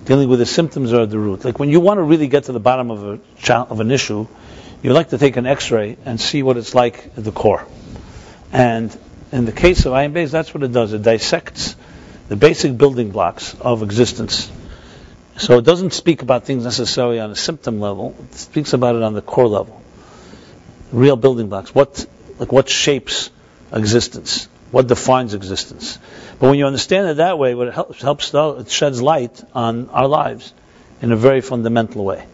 [SPEAKER 1] Dealing with the symptoms are at the root. Like when you want to really get to the bottom of an issue, you like to take an X-ray and see what it's like at the core. And in the case of Ayin Beis, that's what it does. It dissects the basic building blocks of existence. So it doesn't speak about things necessarily on a symptom level. It speaks about it on the core level. Real building blocks. What shapes existence? What defines existence? But when you understand it that way, what it helps it sheds light on our lives in a very fundamental way.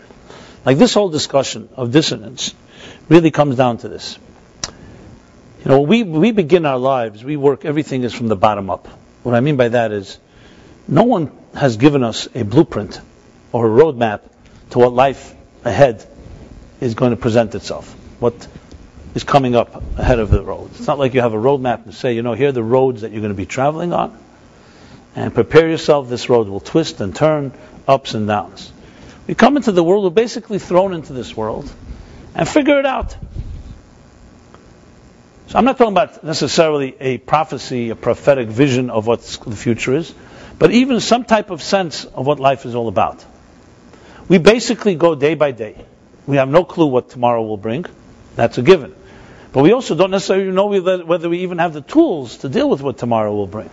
[SPEAKER 1] Like this whole discussion of dissonance really comes down to this. We begin our lives, we work, everything is from the bottom up. What I mean by that is, no one has given us a blueprint or a roadmap to what life ahead is going to present itself. What is coming up ahead of the road. It's not like you have a roadmap and say, here are the roads that you're going to be traveling on, and prepare yourself, this road will twist and turn, ups and downs. We come into the world, we're basically thrown into this world, and figure it out. So I'm not talking about necessarily a prophecy, a prophetic vision of what the future is, but even some type of sense of what life is all about. We basically go day by day. We have no clue what tomorrow will bring. That's a given. But we also don't necessarily know whether we even have the tools to deal with what tomorrow will bring.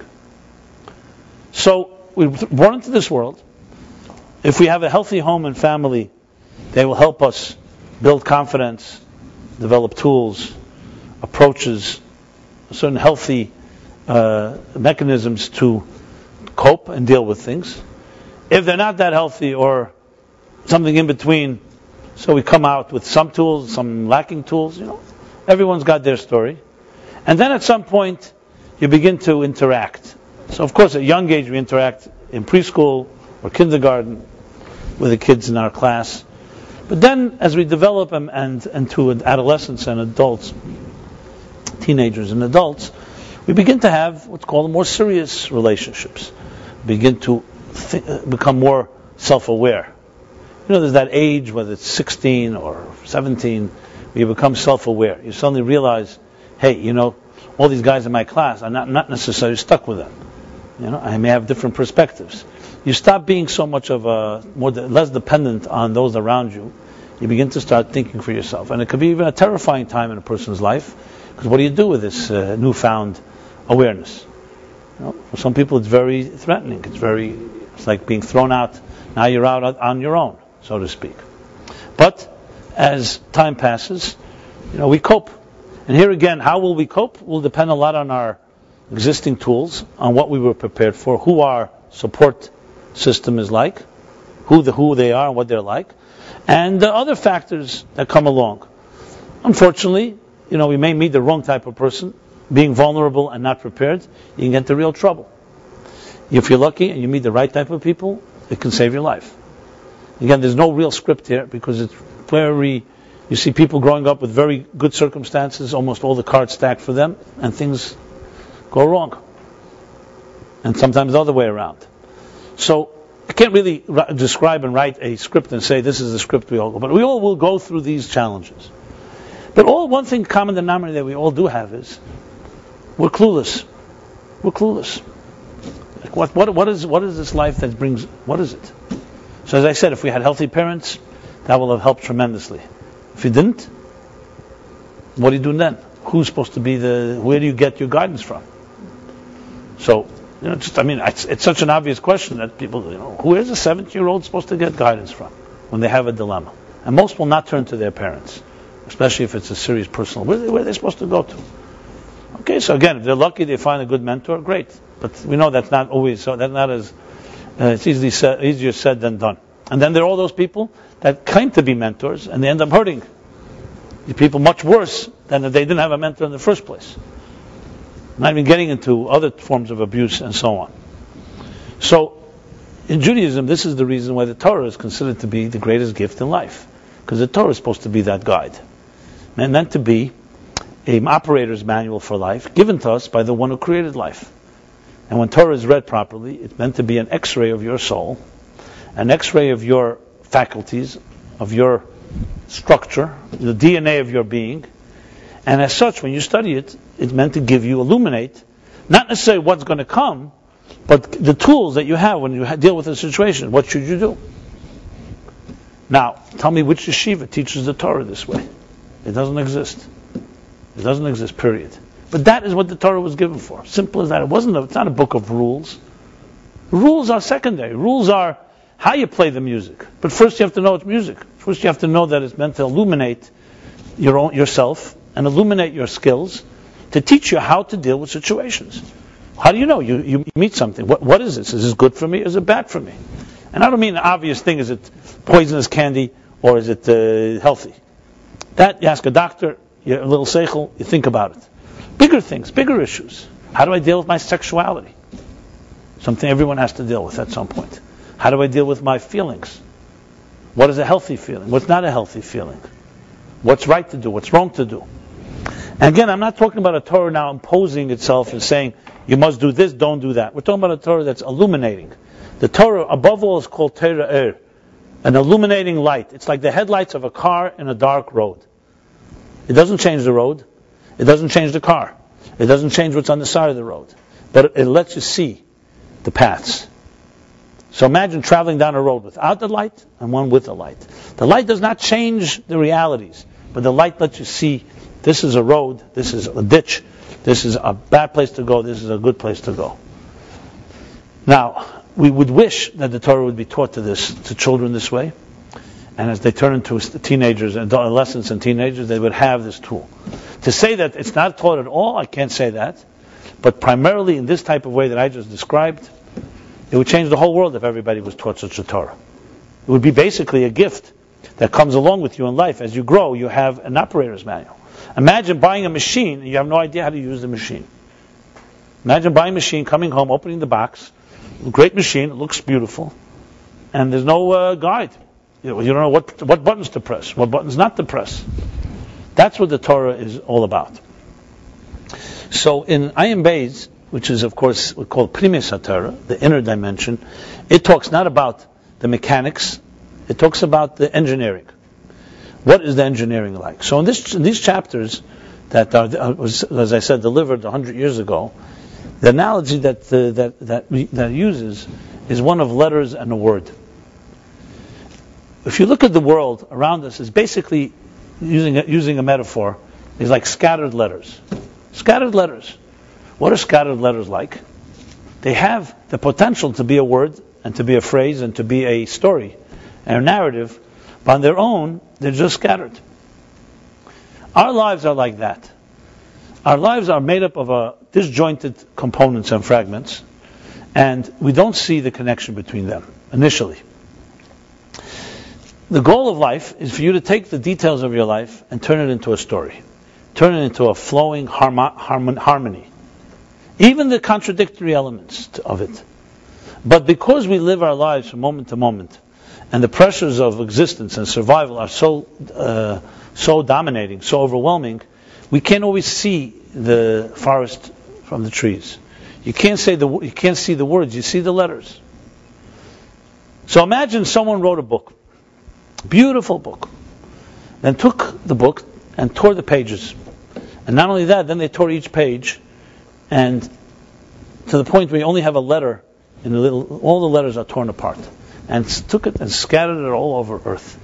[SPEAKER 1] So we're born into this world. If we have a healthy home and family, they will help us build confidence, develop tools, approaches, certain healthy mechanisms to cope and deal with things. If they're not that healthy or something in between, so we come out with some tools, some lacking tools, Everyone's got their story. And then at some point, you begin to interact. So of course, at a young age, we interact in preschool or kindergarten with the kids in our class. But then, as we develop and to adolescents and adults, teenagers and adults, we begin to have what's called more serious relationships. We begin to become more self-aware. There's that age, whether it's 16 or 17, where you become self-aware. You suddenly realize, hey, all these guys in my class, I'm not necessarily stuck with them. I may have different perspectives. You stop being so much of less dependent on those around you. You begin to start thinking for yourself. And it could be even a terrifying time in a person's life, because what do you do with this newfound awareness? For some people it's very threatening. It's like being thrown out. Now you're out on your own, so to speak. But as time passes, we cope. And here again, how will we cope will depend a lot on our existing tools, on what we were prepared for, who our support system is like, who they are and what they're like, and the other factors that come along. Unfortunately, we may meet the wrong type of person, being vulnerable and not prepared, you can get into real trouble. If you're lucky and you meet the right type of people, it can save your life. Again, there's no real script here, because it's you see people growing up with very good circumstances, almost all the cards stacked for them, and things go wrong. And sometimes the other way around. So I can't really describe and write a script and say this is the script we all go. But we all will go through these challenges. But one thing common denominator that we all do have is we're clueless. We're clueless. Like what is this life that brings? What is it? So as I said, if we had healthy parents, that will have helped tremendously. If you didn't, what do you do then? Who's supposed to be where do you get your guidance from? So It's such an obvious question that people, who is a 17-year-old supposed to get guidance from when they have a dilemma? And most will not turn to their parents, especially if it's a serious personal. Where are they supposed to go to? Okay, so again, if they're lucky, they find a good mentor, great. But we know that's not always so. That's not as it's easier said than done. And then there are all those people that claim to be mentors, and they end up hurting the people much worse than if they didn't have a mentor in the first place. Not even getting into other forms of abuse and so on. So, in Judaism, this is the reason why the Torah is considered to be the greatest gift in life. Because the Torah is supposed to be that guide. And meant to be an operator's manual for life, given to us by the one who created life. And when Torah is read properly, it's meant to be an x-ray of your soul, an x-ray of your faculties, of your structure, the DNA of your being. And as such, when you study it, it's meant to illuminate, not necessarily what's going to come, but the tools that you have when you deal with a situation. What should you do? Now, tell me which yeshiva teaches the Torah this way. It doesn't exist. It doesn't exist, period. But that is what the Torah was given for. Simple as that. It's not a book of rules. Rules are secondary. Rules are how you play the music. But first you have to know it's music. First you have to know that it's meant to illuminate yourself and illuminate your skills to teach you how to deal with situations. How do you know? You meet something. What is this? Is this good for me or is it bad for me? And I don't mean the obvious thing, is it poisonous candy or is it healthy? That, you ask a doctor, you're a little seichel, you think about it. Bigger things, bigger issues. How do I deal with my sexuality? Something everyone has to deal with at some point. How do I deal with my feelings? What is a healthy feeling? What's not a healthy feeling? What's right to do? What's wrong to do? And again, I'm not talking about a Torah now imposing itself and saying, you must do this, don't do that. We're talking about a Torah that's illuminating. The Torah, above all, is called Torah, an illuminating light. It's like the headlights of a car in a dark road. It doesn't change the road. It doesn't change the car. It doesn't change what's on the side of the road. But it lets you see the paths. So imagine traveling down a road without the light and one with the light. The light does not change the realities, but the light lets you see this is a road, this is a ditch, this is a bad place to go, this is a good place to go. Now, we would wish that the Torah would be taught to children this way, and as they turn into teenagers, adolescents and teenagers, they would have this tool. To say that it's not taught at all, I can't say that, but primarily in this type of way that I just described, it would change the whole world if everybody was taught such a Torah. It would be basically a gift that comes along with you in life. As you grow, you have an operator's manual. Imagine buying a machine and you have no idea how to use the machine. Imagine buying a machine, coming home, opening the box, great machine, it looks beautiful, and there's no guide. You don't know what buttons to press, what buttons not to press. That's what the Torah is all about. So in Ayin Beis, which is of course we call Primis HaTorah, the inner dimension, it talks not about the mechanics, it talks about the engineering. What is the engineering like? So in these chapters that was, as I said, delivered 100 years ago, the analogy that uses is one of letters and a word. If you look at the world around us, it's basically, using a metaphor, is like scattered letters. Scattered letters. What are scattered letters like? They have the potential to be a word and to be a phrase and to be a story and a narrative, but on their own, they're just scattered. Our lives are like that. Our lives are made up of disjointed components and fragments, and we don't see the connection between them initially. The goal of life is for you to take the details of your life and turn it into a story. Turn it into a flowing harmony. Even the contradictory elements of it. But because we live our lives from moment to moment, and the pressures of existence and survival are so dominating, so overwhelming, we can't always see the forest from the trees. You can't see the words, you see the letters. So imagine someone wrote a book, beautiful book, then took the book and tore the pages. And not only that, then they tore each page, and to the point where you only have a letter in all the letters are torn apart, and took it and scattered it all over Earth.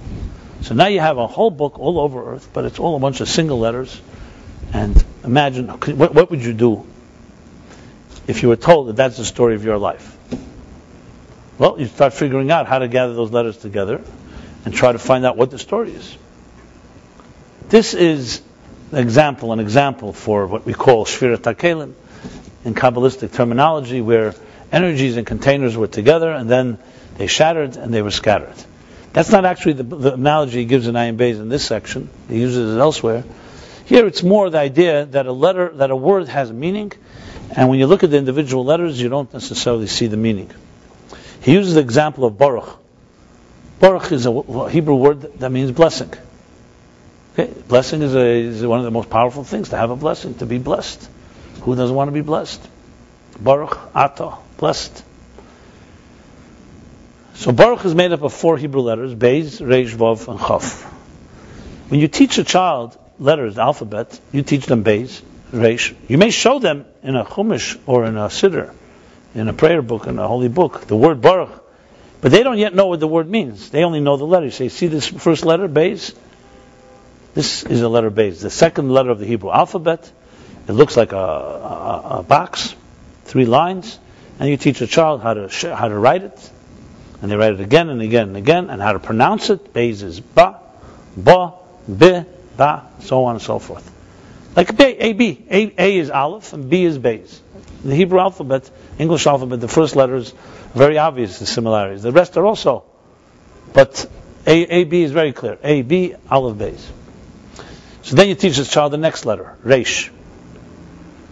[SPEAKER 1] So now you have a whole book all over Earth, but it's all a bunch of single letters. And imagine, what would you do? if you were told that that's the story of your life? Well, you start figuring out how to gather those letters together and try to find out what the story is. This is an example for what we call Shvirat HaKelim in Kabbalistic terminology, where energies and containers were together and then they shattered and they were scattered. That's not actually the analogy he gives in Ayin Beis in this section. He uses it elsewhere. Here it's more the idea that a word has meaning, and when you look at the individual letters, you don't necessarily see the meaning. He uses the example of Baruch. Baruch is a Hebrew word that means blessing. Okay? Blessing is one of the most powerful things, to have a blessing, to be blessed. Who doesn't want to be blessed? Baruch, Atah, blessed. So Baruch is made up of 4 Hebrew letters, Beis, Reish, Vav, and Chaf. When you teach a child letters, the alphabet, you teach them Beis, Reish. You may show them in a Chumash or in a Siddur, in a prayer book, in a holy book, the word Baruch, but they don't yet know what the word means. They only know the letter. You say, see this first letter, Beis? This is a letter Beis, the second letter of the Hebrew alphabet. It looks like a box, 3 lines, and you teach a child how to write it, and they write it again and again and again, and how to pronounce it. Beis is ba, bi, ba, so on and so forth. Like A, B. A is Aleph, and B is Beis. In the Hebrew alphabet, English alphabet, the first letters, very obvious, the similarities. The rest are also, but A, B is very clear. A, B, Aleph, Beis. So then you teach this child the next letter, Reish,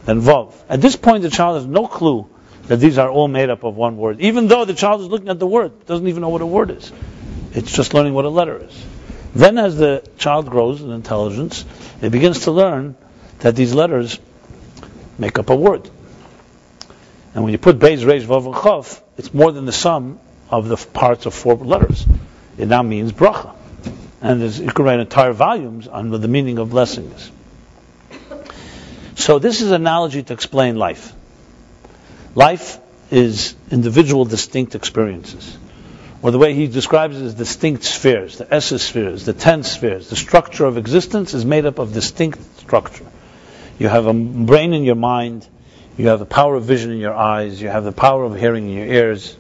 [SPEAKER 1] then Vav. At this point, the child has no clue that these are all made up of one word, even though the child is looking at the word, doesn't even know what a word is. It's just learning what a letter is. Then as the child grows in intelligence, it begins to learn that these letters make up a word. And when you put Beis, Reish, Vav, and Chaf, it's more than the sum of the parts of 4 letters. It now means bracha. And you can write entire volumes on what the meaning of blessing is. So this is an analogy to explain life. Life is individual, distinct experiences. Or the way he describes it is distinct spheres, the Essa spheres, the 10 spheres. The structure of existence is made up of distinct structure. You have a brain in your mind, you have the power of vision in your eyes, you have the power of hearing in your ears,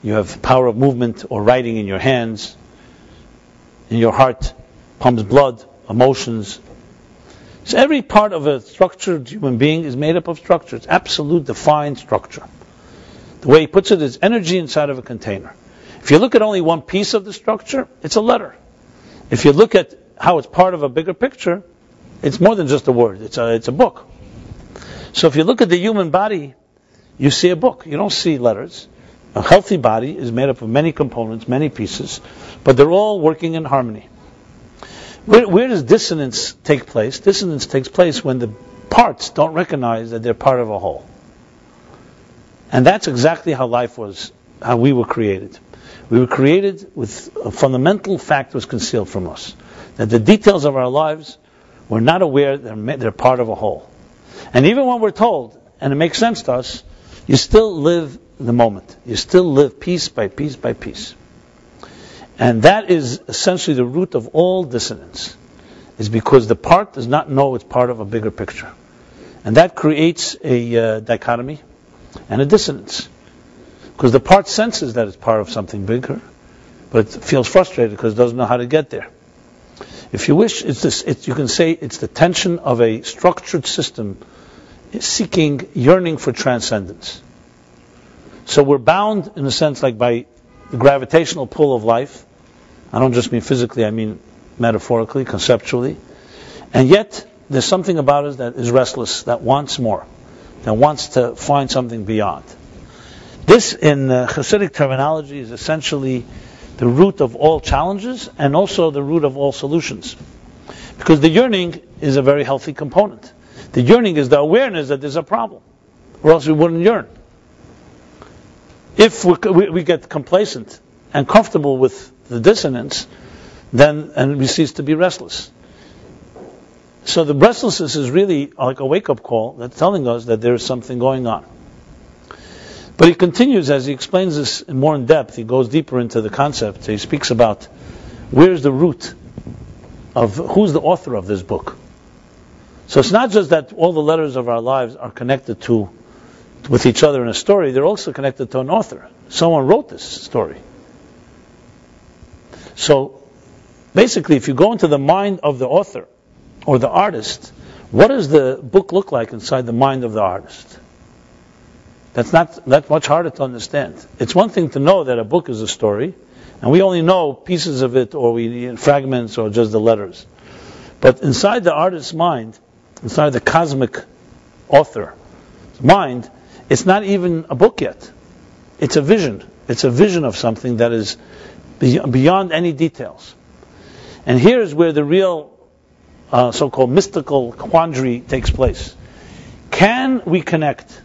[SPEAKER 1] you have the power of movement or writing in your hands, in your heart pumps blood, emotions. So every part of a structured human being is made up of structure. It's absolute defined structure. The way he puts it is energy inside of a container. If you look at only one piece of the structure, it's a letter. If you look at how it's part of a bigger picture, it's more than just a word. It's a book. So if you look at the human body, you see a book. You don't see letters. A healthy body is made up of many components, many pieces, but they're all working in harmony. Where does dissonance take place? Dissonance takes place when the parts don't recognize that they're part of a whole. And that's exactly how life was, how we were created. We were created with a fundamental fact was concealed from us. That the details of our lives, we're not aware they're part of a whole. And even when we're told, and it makes sense to us, you still live the moment. You still live piece by piece by piece. And that is essentially the root of all dissonance, is because the part does not know it's part of a bigger picture. And that creates a dichotomy and a dissonance. Because the part senses that it's part of something bigger, but it feels frustrated because it doesn't know how to get there. If you wish, you can say it's the tension of a structured system yearning for transcendence. So we're bound, in a sense, like by the gravitational pull of life. I don't just mean physically, I mean metaphorically, conceptually. And yet, there's something about us that is restless, that wants more, that wants to find something beyond. This, in Hasidic terminology, is essentially the root of all challenges and also the root of all solutions. Because the yearning is a very healthy component. The yearning is the awareness that there's a problem, or else we wouldn't yearn. If we get complacent and comfortable with the dissonance, then we cease to be restless. So the restlessness is really like a wake-up call that's telling us that there is something going on. But he continues, as he explains this more in depth, he goes deeper into the concept. He speaks about where's the root of who's the author of this book. So it's not just that all the letters of our lives are connected to with each other in a story, they're also connected to an author. Someone wrote this story. So, basically, if you go into the mind of the author or the artist, what does the book look like inside the mind of the artist? That's not that much harder to understand. It's one thing to know that a book is a story, and we only know pieces of it, or fragments, or just the letters. But inside the artist's mind, inside the cosmic author's mind, it's not even a book yet. It's a vision. It's a vision of something that is beyond any details. And here's where the real so-called mystical quandary takes place. Can we connect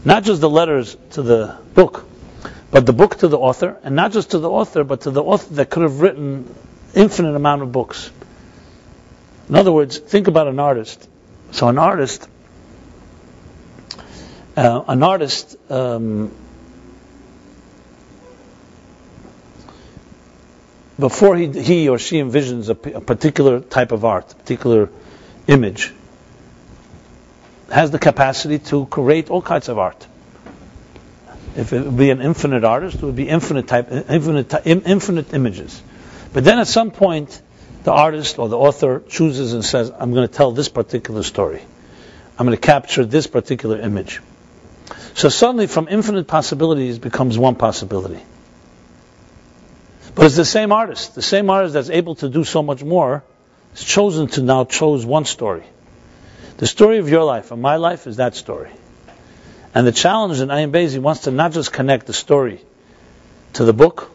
[SPEAKER 1] not just the letters to the book, but the book to the author, and not just to the author, but to the author that could have written infinite amount of books? In other words, think about an artist. So an artist before he or she envisions a particular type of art, a particular image, has the capacity to create all kinds of art. If it would be an infinite artist, it would be infinite images. But then at some point, the artist or the author chooses and says, I'm going to tell this particular story. I'm going to capture this particular image. So suddenly from infinite possibilities becomes one possibility. But it's the same artist that's able to do so much more, is chosen to now chose one story. The story of your life and my life is that story. And the challenge in Ayin Beis, he wants to not just connect the story to the book,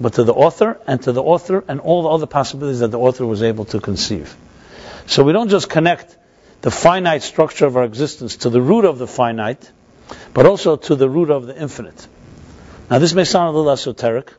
[SPEAKER 1] but to the author and all the other possibilities that the author was able to conceive. So we don't just connect the finite structure of our existence to the root of the finite, but also to the root of the infinite. Now this may sound a little esoteric,